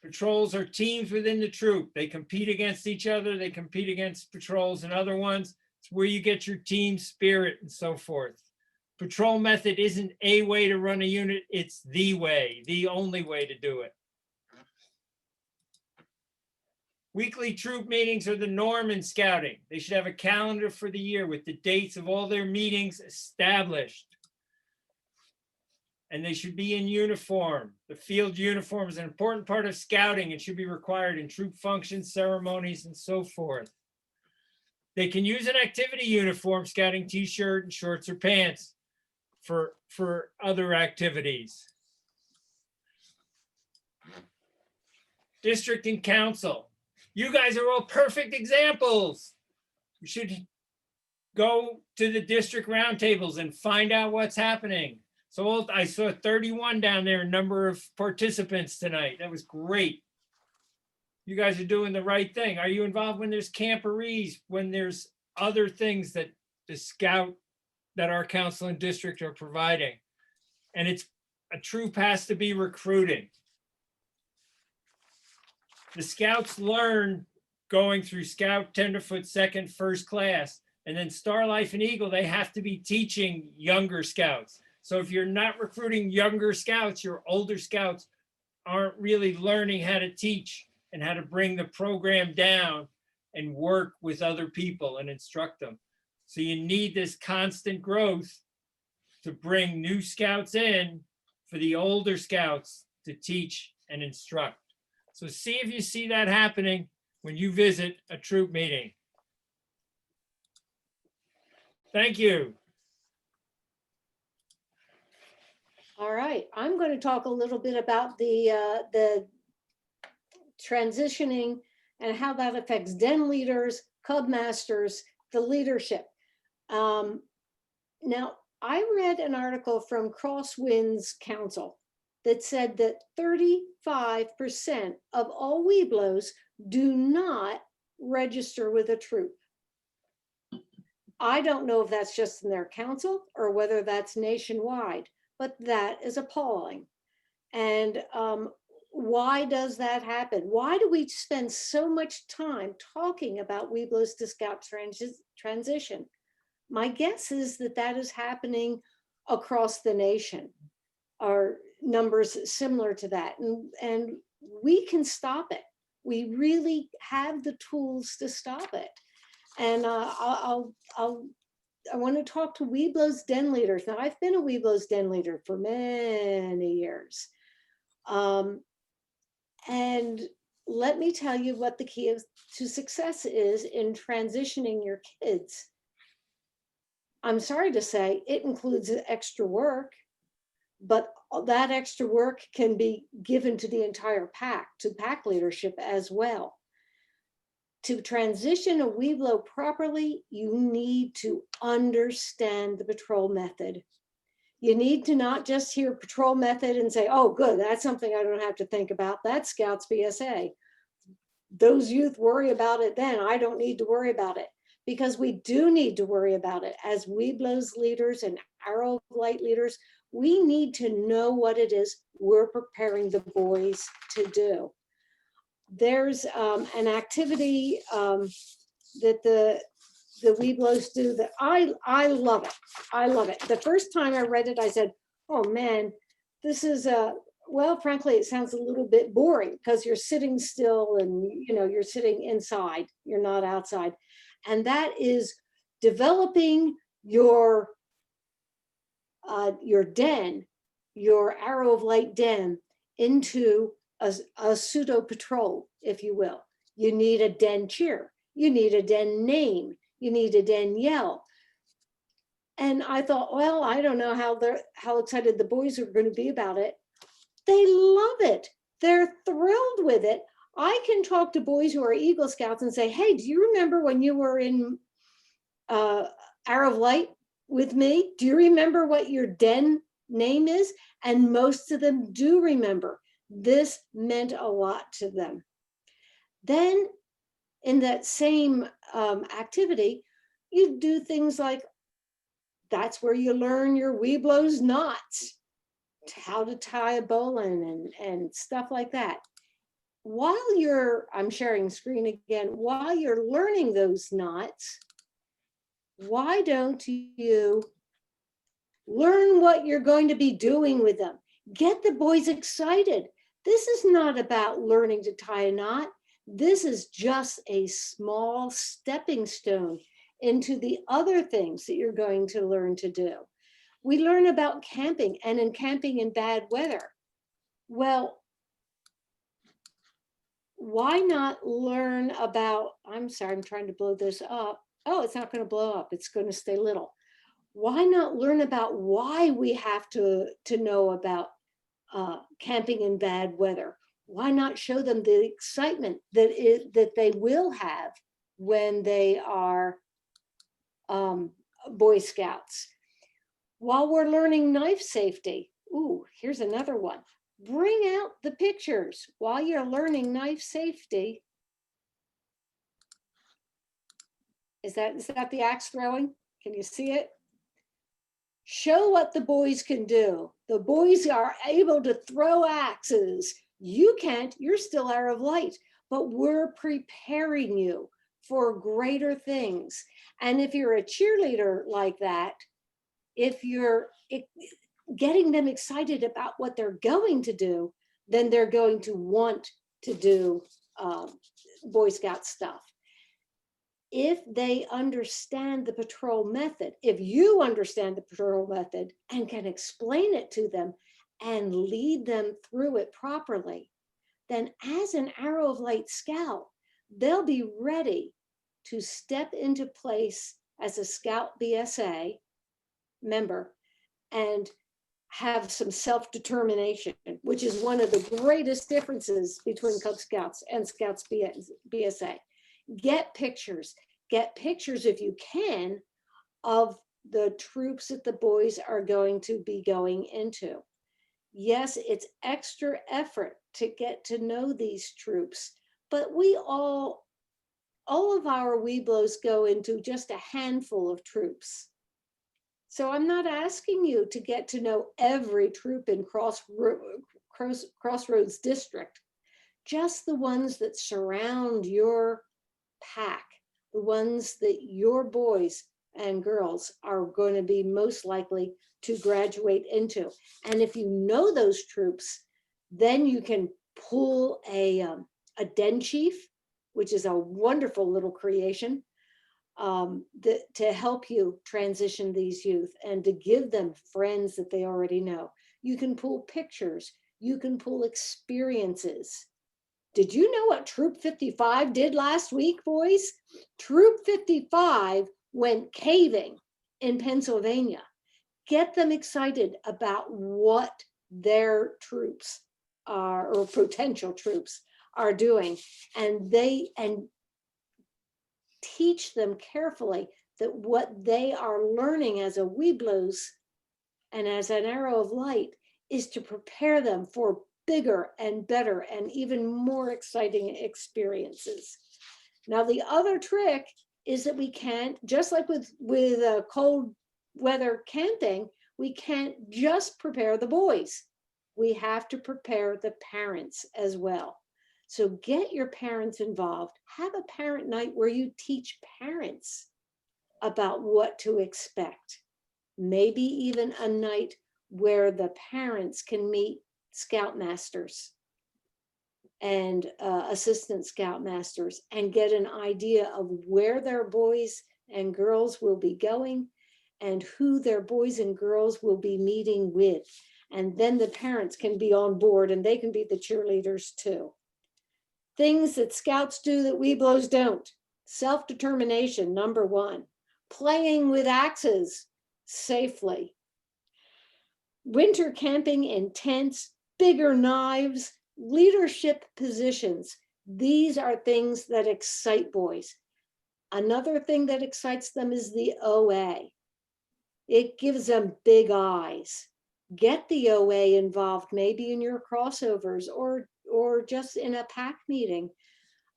Patrols are teams within the troop. They compete against each other. They compete against patrols and other ones. It's where you get your team spirit and so forth. Patrol method isn't a way to run a unit. It's the way, the only way to do it. Weekly troop meetings are the norm in scouting. They should have a calendar for the year with the dates of all their meetings established. and they should be in uniform. The field uniform is an important part of scouting and should be required in troop functions, ceremonies, and so forth. They can use an activity uniform, scouting t-shirt and shorts or pants for other activities. District and council. You guys are all perfect examples. You should go to the district roundtables and find out what's happening. So I saw 31 down there, number of participants tonight. That was great. You guys are doing the right thing. Are you involved when there's camporees, when there's other things that the scout, that our council and district are providing? And it's a troop has to be recruiting. The scouts learn going through Scout, Tenderfoot, Second, First Class, and then Star Life and Eagle, they have to be teaching younger scouts. So if you're not recruiting younger scouts, your older scouts aren't really learning how to teach and how to bring the program down and work with other people and instruct them. So you need this constant growth to bring new scouts in for the older scouts to teach and instruct. So see if you see that happening when you visit a troop meeting. Thank you. All right, I'm going to talk a little bit about the transitioning and how that affects den leaders, cub masters, the leadership. Now, I read an article from Crosswinds Council that said that 35% of all Webelos do not register with a troop. I don't know if that's just in their council or whether that's nationwide, but that is appalling. And why does that happen? Why do we spend so much time talking about Webelos to Scout transition? My guess is that that is happening across the nation, or numbers similar to that. And we can stop it. We really have the tools to stop it. And I want to talk to Webelos den leaders. Now, I've been a Webelos den leader for many years. And let me tell you what the key to success is in transitioning your kids. I'm sorry to say it includes extra work, but that extra work can be given to the entire pack, to pack leadership as well. To transition a Webelo properly, you need to understand the patrol method. You need to not just hear patrol method and say, oh, good, that's something I don't have to think about. That's Scouts BSA. Those youth worry about it then. I don't need to worry about it, because we do need to worry about it. As Webelos leaders and Arrow of Light leaders, we need to know what it is we're preparing the boys to do. There's an activity that the Webelos do that I love it. I love it. The first time I read it, I said, oh man, this is well, frankly, it sounds a little bit boring because you're sitting still and you're sitting inside, you're not outside. And that is developing your den, your Arrow of Light den, into a pseudo patrol, if you will. You need a den cheer. You need a den name. You need a den yell. And I thought, well, I don't know how excited the boys are going to be about it. They love it. They're thrilled with it. I can talk to boys who are Eagle Scouts and say, hey, do you remember when you were in Arrow of Light with me? Do you remember what your den name is? And most of them do remember. This meant a lot to them. Then in that same activity, you do things like, that's where you learn your Webelos knots, how to tie a bowline and stuff like that. While I'm sharing screen again, while you're learning those knots, why don't you learn what you're going to be doing with them? Get the boys excited. This is not about learning to tie a knot. This is just a small stepping stone into the other things that you're going to learn to do. We learn about camping and in camping in bad weather. Well, why not learn about, I'm sorry, I'm trying to blow this up. Oh, it's not going to blow up. It's going to stay little. Why not learn about why we have to know about camping in bad weather? Why not show them the excitement that they will have when they are Boy Scouts? While we're learning knife safety, ooh, here's another one. Bring out the pictures while you're learning knife safety. Is that the axe throwing? Can you see it? Show what the boys can do. The boys are able to throw axes. You can't, you're still Arrow of Light, but we're preparing you for greater things. And if you're a cheerleader like that, if you're getting them excited about what they're going to do, then they're going to want to do Boy Scout stuff. If they understand the patrol method, if you understand the patrol method and can explain it to them and lead them through it properly, then as an Arrow of Light Scout, they'll be ready to step into place as a Scout BSA member and have some self-determination, which is one of the greatest differences between Cub Scouts and Scouts BSA. Get pictures if you can of the troops that the boys are going to be going into. Yes, it's extra effort to get to know these troops, but we all of our Webelos go into just a handful of troops. So I'm not asking you to get to know every troop in Crossroads District, just the ones that surround your pack, the ones that your boys and girls are going to be most likely to graduate into. And if you know those troops, then you can pull a den chief, which is a wonderful little creation, to help you transition these youth and to give them friends that they already know. You can pull pictures, you can pull experiences. Did you know what Troop 55 did last week, boys? Troop 55 went caving in Pennsylvania. Get them excited about what their troops are, or potential troops are doing, and teach them carefully that what they are learning as a Webelos and as an Arrow of Light is to prepare them for bigger and better and even more exciting experiences. Now, the other trick is that we can't, just like with cold weather camping, we can't just prepare the boys. We have to prepare the parents as well. So get your parents involved. Have a parent night where you teach parents about what to expect. Maybe even a night where the parents can meet scoutmasters and assistant scoutmasters and get an idea of where their boys and girls will be going and who their boys and girls will be meeting with. And then the parents can be on board and they can be the cheerleaders too. Things that Scouts do that Webelos don't. Self-determination, number one. Playing with axes safely. Winter camping in tents, bigger knives, leadership positions. These are things that excite boys. Another thing that excites them is the OA. It gives them big eyes. Get the OA involved, maybe in your crossovers or just in a pack meeting.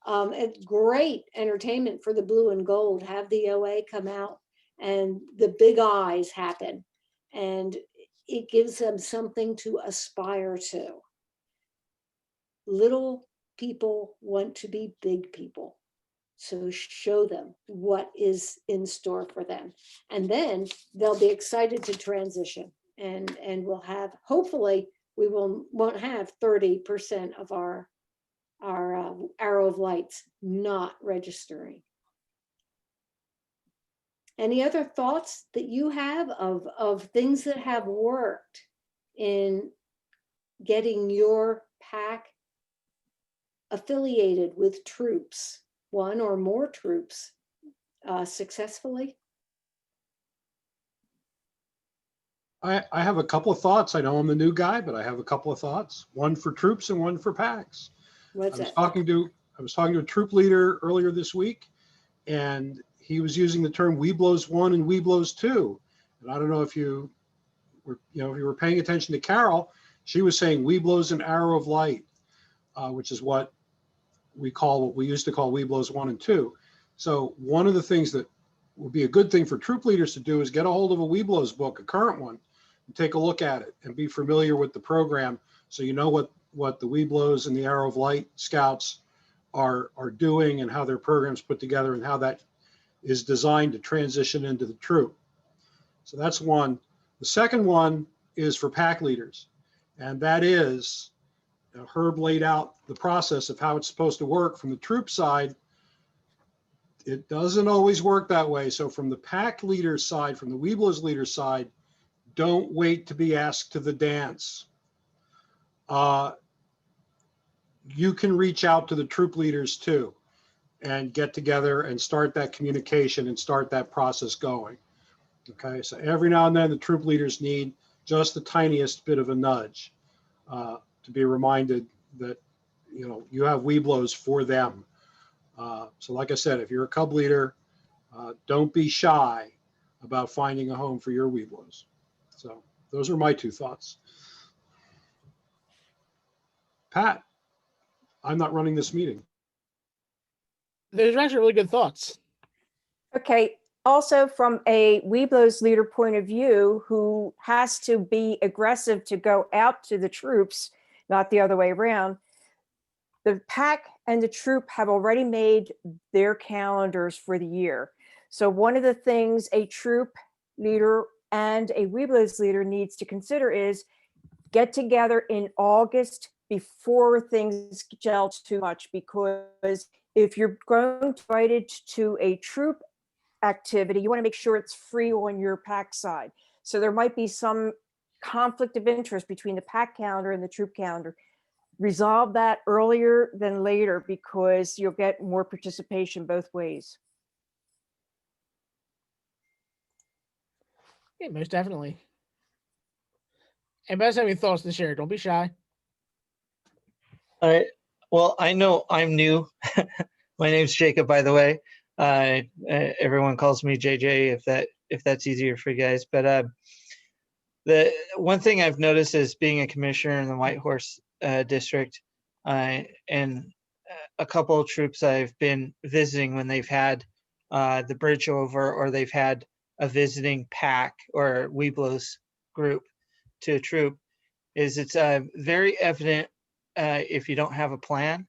It's great entertainment for the blue and gold. Have the OA come out and the big eyes happen. And it gives them something to aspire to. Little people want to be big people. So show them what is in store for them. And then they'll be excited to transition. And we'll have, hopefully, we won't have 30% of our Arrow of Lights not registering. Any other thoughts that you have of things that have worked in getting your pack affiliated with troops, one or more troops, successfully? I have a couple of thoughts. I know I'm the new guy, but I have a couple of thoughts. One for troops and one for packs. What's I was that? talking to a troop leader earlier this week, and he was using the term Webelos 1 and Webelos 2. And I don't know if you were paying attention to Carol. She was saying Webelos and Arrow of Light, which is what we used to call Webelos 1 and 2. So one of the things that would be a good thing for troop leaders to do is get a hold of a Webelos book, a current one, and take a look at it and be familiar with the program, so you know what the Webelos and the Arrow of Light scouts are doing and how their program's put together and how that is designed to transition into the troop. So that's one. The second one is for pack leaders, and that is, Herb laid out the process of how it's supposed to work from the troop side. It doesn't always work that way. So from the pack leader side, from the Webelos leader side, don't wait to be asked to the dance. You can reach out to the troop leaders too and get together and start that communication and start that process going. Okay, so every now and then the troop leaders need just the tiniest bit of a nudge to be reminded that, you have Webelos for them. So like I said, if you're a cub leader, don't be shy about finding a home for your Webelos. So those are my two thoughts. Pat, I'm not running this meeting. There's actually really good thoughts. Okay. Also, from a Webelos leader point of view, who has to be aggressive to go out to the troops, not the other way around, the pack and the troop have already made their calendars for the year. So one of the things a troop leader and a Webelos leader needs to consider is get together in August before things gel too much, because if you're going to invite it to a troop activity, you want to make sure it's free on your pack side. So there might be some conflict of interest between the pack calendar and the troop calendar. Resolve that earlier than later, because you'll get more participation both ways. Yeah, most definitely. Anybody else have any thoughts to share? Don't be shy. All right. Well, I know I'm new. My name's Jacob, by the way. Everyone calls me JJ if that's easier for you guys. But the one thing I've noticed is being a commissioner in the Whitehorse District, and a couple of troops I've been visiting when they've had the bridge over, or they've had a visiting pack or Webelos group to a troop, is it's very evident if you don't have a plan.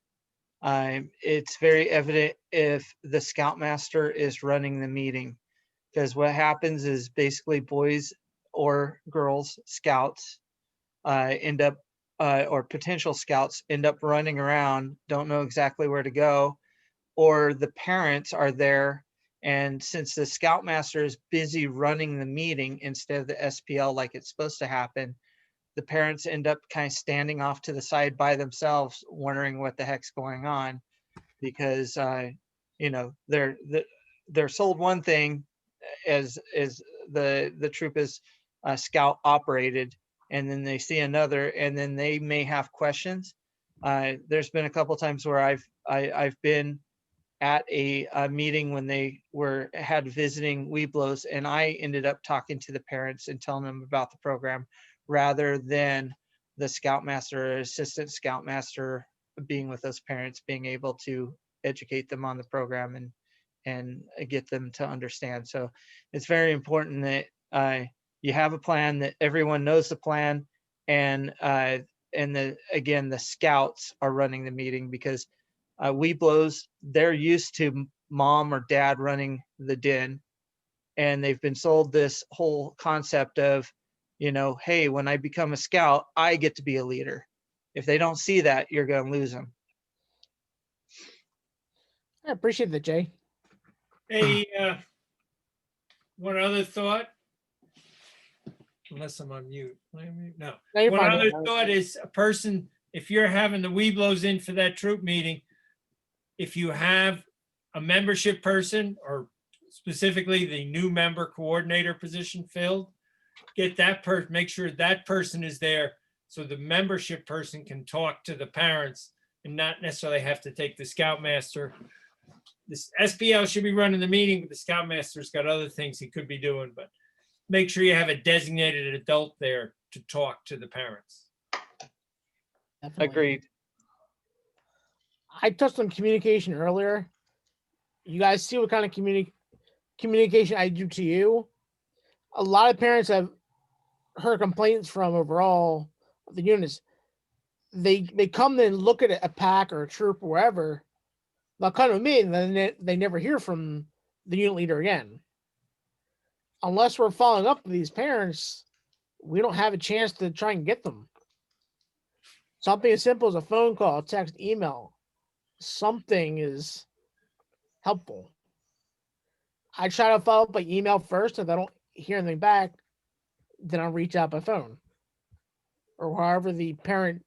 It's very evident if the scoutmaster is running the meeting, because what happens is basically boys or girls scouts end up or potential scouts end up running around, don't know exactly where to go, or the parents are there, and since the scoutmaster is busy running the meeting instead of the SPL like it's supposed to happen, the parents end up kind of standing off to the side by themselves, wondering what the heck's going on, because they're sold one thing as the troop is scout operated, and then they see another, and then they may have questions. There's been a couple times where I've been at a meeting when they had visiting Webelos, and I ended up talking to the parents and telling them about the program, rather than the scoutmaster or assistant scoutmaster being with those parents, being able to educate them on the program and get them to understand. So it's very important that you have a plan, that everyone knows the plan, and the scouts are running the meeting, because Webelos, they're used to mom or dad running the den, and they've been sold this whole concept of, hey, when I become a scout, I get to be a leader. If they don't see that, you're going to lose them. I appreciate that, Jay. Hey, one other thought. Unless I'm on mute. No. No, you're One fine. other thought is a person, if you're having the Webelos in for that troop meeting, if you have a membership person or specifically the new member coordinator position filled, get that person, make sure that person is there so the membership person can talk to the parents and not necessarily have to take the scoutmaster. This SPL should be running the meeting, but the scoutmaster's got other things he could be doing, but make sure you have a designated adult there to talk to the parents. Definitely. Agreed. I touched on communication earlier. You guys see what kind of communication I do to you. A lot of parents have heard complaints from overall the units. They come and look at a pack or a troop or wherever. They'll come to me and then they never hear from the unit leader again. Unless we're following up with these parents, we don't have a chance to try and get them. Something as simple as a phone call, text, email, something is helpful. I try to follow up by email first. If I don't hear anything back, then I'll reach out by phone or however the parent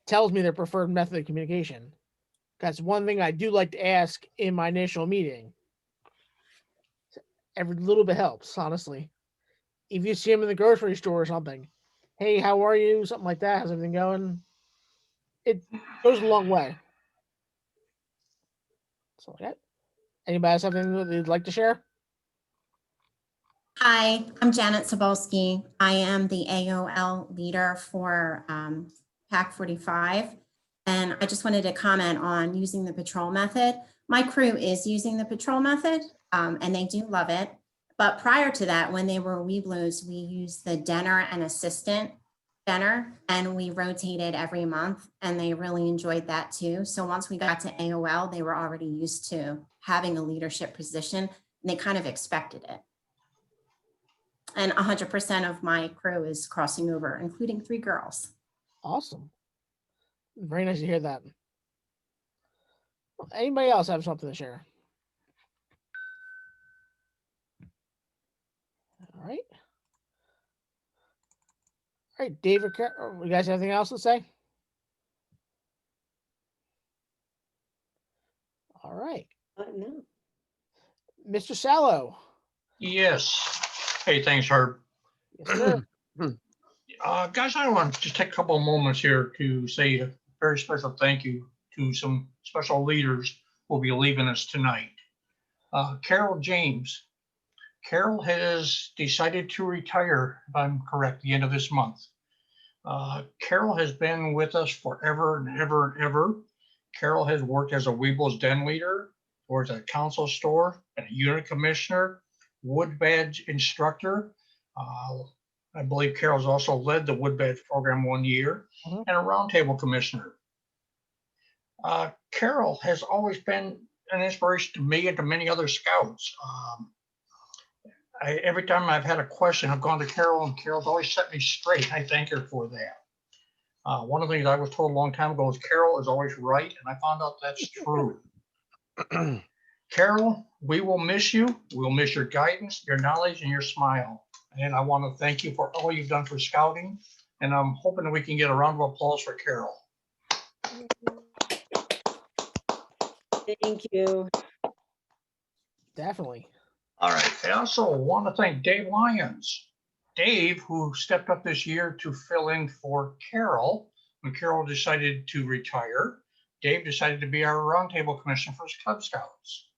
tells me their preferred method of communication. That's one thing I do like to ask in my initial meeting. Every little bit helps, honestly. If you see them in the grocery store or something, hey, how are you? Something like that. How's everything going? It goes a long way. So yeah. Anybody have something that they'd like to share? Hi, I'm Janet Sobolski. I am the AOL leader for PAC 45. And I just wanted to comment on using the patrol method. My crew is using the patrol method and they do love it. But prior to that, when they were Webelos, we used the Denner and assistant Denner, and we rotated every month, and they really enjoyed that too. So once we got to AOL, they were already used to having a leadership position, and they kind of expected it. And 100% of my crew is crossing over, including 3 girls. Awesome. Very nice to hear that. Anybody else have something to share? All right. All right, David, you guys have anything else to say? All right. No. Mr. Salow. Yes. Hey, thanks, Herb. Yes, sir. Guys, I want to just take a couple of moments here to say a very special thank you to some special leaders who will be leaving us tonight. Carol James. Carol has decided to retire, if I'm correct, the end of this month. Carol has been with us forever and ever and ever. Carol has worked as a Weebles den leader, worked at a council store, and a unit commissioner, wood badge instructor. I believe Carol's also led the wood badge program 1 year, and a roundtable commissioner. Carol has always been an inspiration to me and to many other scouts. Every time I've had a question, I've gone to Carol, and Carol's always set me straight. I thank her for that. One of the things I was told a long time ago is Carol is always right, and I found out that's true. Carol, we will miss you. We'll miss your guidance, your knowledge, and your smile. And I want to thank you for all you've done for scouting, and I'm hoping that we can get a round of applause for Carol. Thank you. Definitely. All right. I also want to thank Dave Lyons. Dave, who stepped up this year to fill in for Carol when Carol decided to retire. Dave decided to be our roundtable commissioner for Cub Scouts.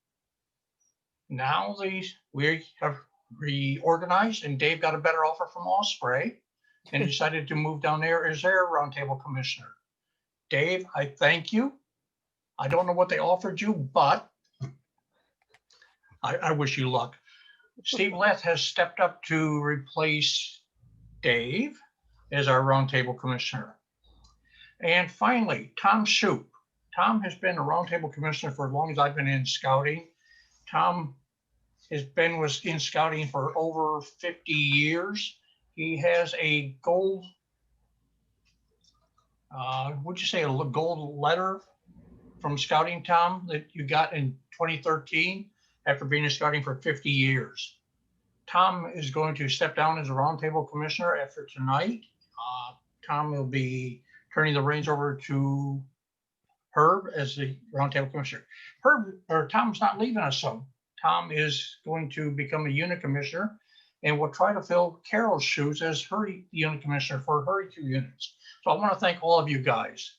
Now we have reorganized, and Dave got a better offer from Osprey and decided to move down there as their roundtable commissioner. Dave, I thank you. I don't know what they offered you, but I wish you luck. Steve Leth has stepped up to replace Dave as our roundtable commissioner. And finally, Tom Shoup. Tom has been a roundtable commissioner for as long as I've been in scouting. Tom has been in scouting for over 50 years. He has a gold, would you say a gold letter from scouting, Tom, that you got in 2013 after being in scouting for 50 years. Tom is going to step down as a roundtable commissioner after tonight. Tom will be turning the reins over to Herb as the roundtable commissioner. Tom's not leaving us, so Tom is going to become a unit commissioner and will try to fill Carol's shoes as her unit commissioner for her 2 units. So I want to thank all of you guys.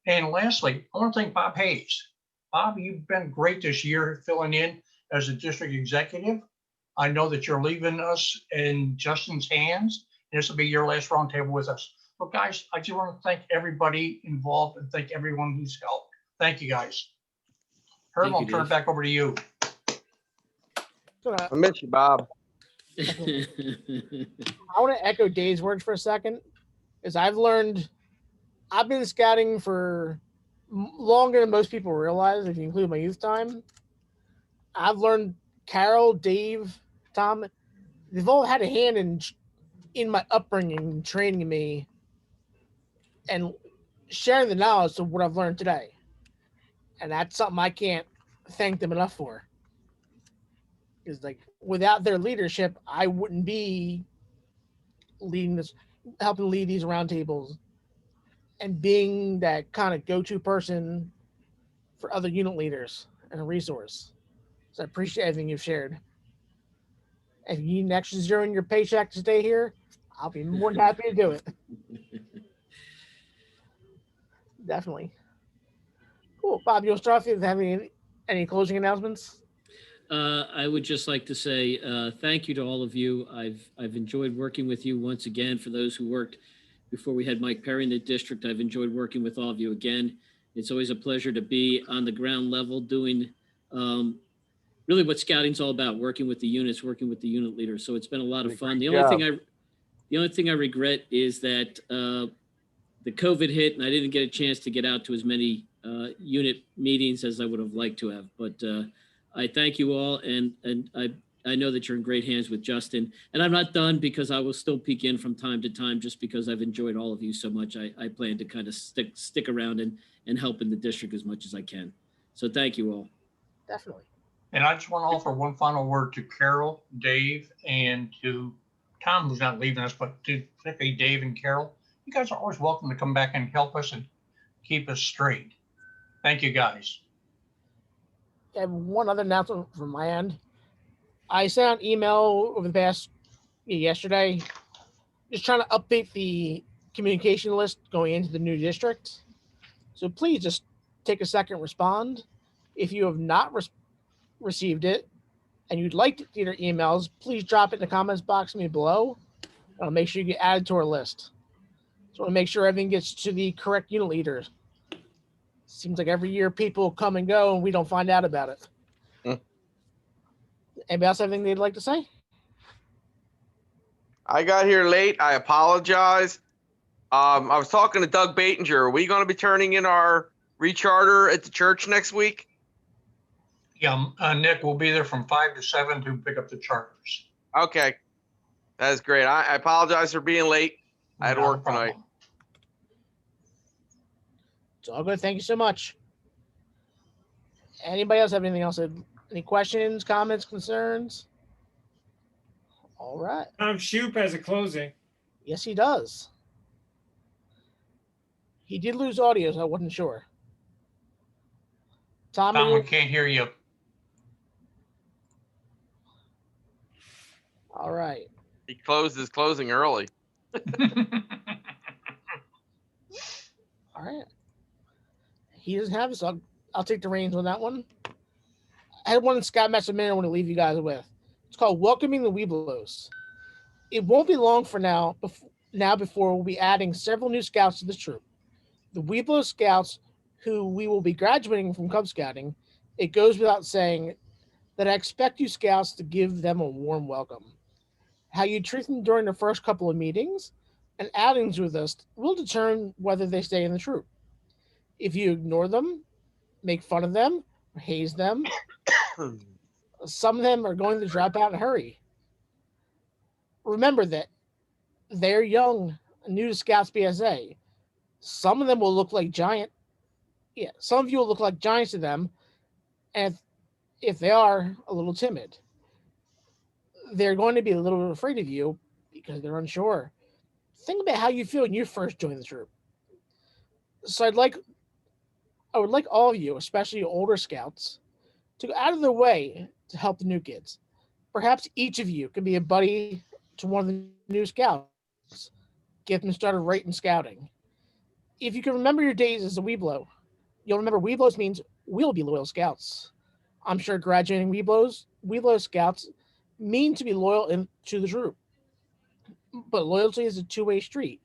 And lastly, I want to thank Bob Hayes. Bob, you've been great this year filling in as a district executive. I know that you're leaving us in Justin's hands, and this will be your last roundtable with us. So guys, I just want to thank everybody involved and thank everyone who's helped. Thank you, guys. Herb, I'll turn it back over to you. I miss you, Bob. I want to echo Dave's words for a second, is I've been scouting for longer than most people realize, if you include my youth time. I've learned Carol, Dave, Tom, they've all had a hand in my upbringing, training me, and sharing the knowledge of what I've learned today. And that's something I can't thank them enough for. Is like, without their leadership, I wouldn't be helping lead these roundtables and being that kind of go-to person for other unit leaders and a resource. So I appreciate everything you've shared. If you need an extra zero in your paycheck to stay here, I'll be more than happy to do it. Definitely. Cool. Bob, you want to start off? Have any closing announcements? I would just like to say thank you to all of you. I've enjoyed working with you once again. For those who worked before we had Mike Perry in the district, I've enjoyed working with all of you again. It's always a pleasure to be on the ground level doing really what scouting's all about, working with the units, working with the unit leaders. So it's been a lot of fun. The only thing I regret is that the COVID hit and I didn't get a chance to get out to as many unit meetings as I would have liked to have. But I thank you all, and I know that you're in great hands with Justin. And I'm not done, because I will still peek in from time to time, just because I've enjoyed all of you so much. I plan to kind of stick around and help in the district as much as I can. So thank you all. Definitely. And I just want to offer one final word to Carol, Dave, and to Tom, who's not leaving us, but to particularly Dave and Carol. You guys are always welcome to come back and help us and keep us straight. Thank you, guys. I have one other announcement from my end. I sent out an email over the past yesterday, just trying to update the communication list going into the new district. So please just take a second and respond. If you have not received it and you'd like to see your emails, please drop it in the comments box me below. I'll make sure you get added to our list. So I want to make sure everything gets to the correct unit leaders. Seems like every year people come and go and we don't find out about it. Anybody else have anything they'd like to say? I got here late. I apologize. I was talking to Doug Batinger. Are we going to be turning in our recharter at the church next week? Yeah, Nick will be there from 5 to 7 to pick up the charters. Okay. That's great. I apologize for being late. I had to work tonight. It's all good. Thank you so much. Anybody else have anything else? Any questions, comments, concerns? All right. Tom Shoup has a closing. Yes, he does. He did lose audio, so I wasn't sure. Tom, we can't hear you. All right. He closed his closing early. All right. He doesn't have it, so I'll take the reins on that one. I had one Scott mentioned a minute I want to leave you guys with. It's called Welcoming the Webelos. It won't be long for now before we'll be adding several new scouts to the troop. The Webelos scouts, who we will be graduating from Cub Scouting, it goes without saying that I expect you scouts to give them a warm welcome. How you treat them during the first couple of meetings and outings with us will determine whether they stay in the troop. If you ignore them, make fun of them, or haze them, some of them are going to drop out in a hurry. Remember that they're young, new to Scouts BSA. Some of them will look like some of you will look like giants to them, and if they are a little timid. they're going to be a little bit afraid of you because they're unsure. Think about how you feel when you first joined the troop. So I would like all of you, especially older scouts, to go out of their way to help the new kids. Perhaps each of you can be a buddy to one of the new scouts. Get them started right in scouting. If you can remember your days as a Weeblo, you'll remember Weeblos means we'll be loyal scouts. I'm sure graduating Weeblos scouts mean to be loyal to the troop. But loyalty is a two-way street.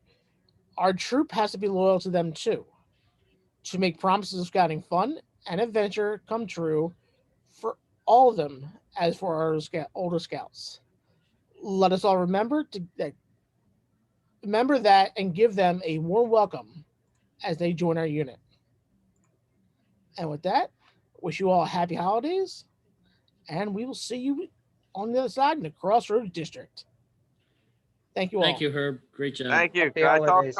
Our troop has to be loyal to them too, to make promises of scouting fun and adventure come true for all of them as for our older scouts. Let us all remember that and give them a warm welcome as they join our unit. And with that, wish you all happy holidays, and we will see you on the other side in the Crossroads District. Thank you all. Thank you, Herb. Great job. Thank you. Happy Can I talk holidays.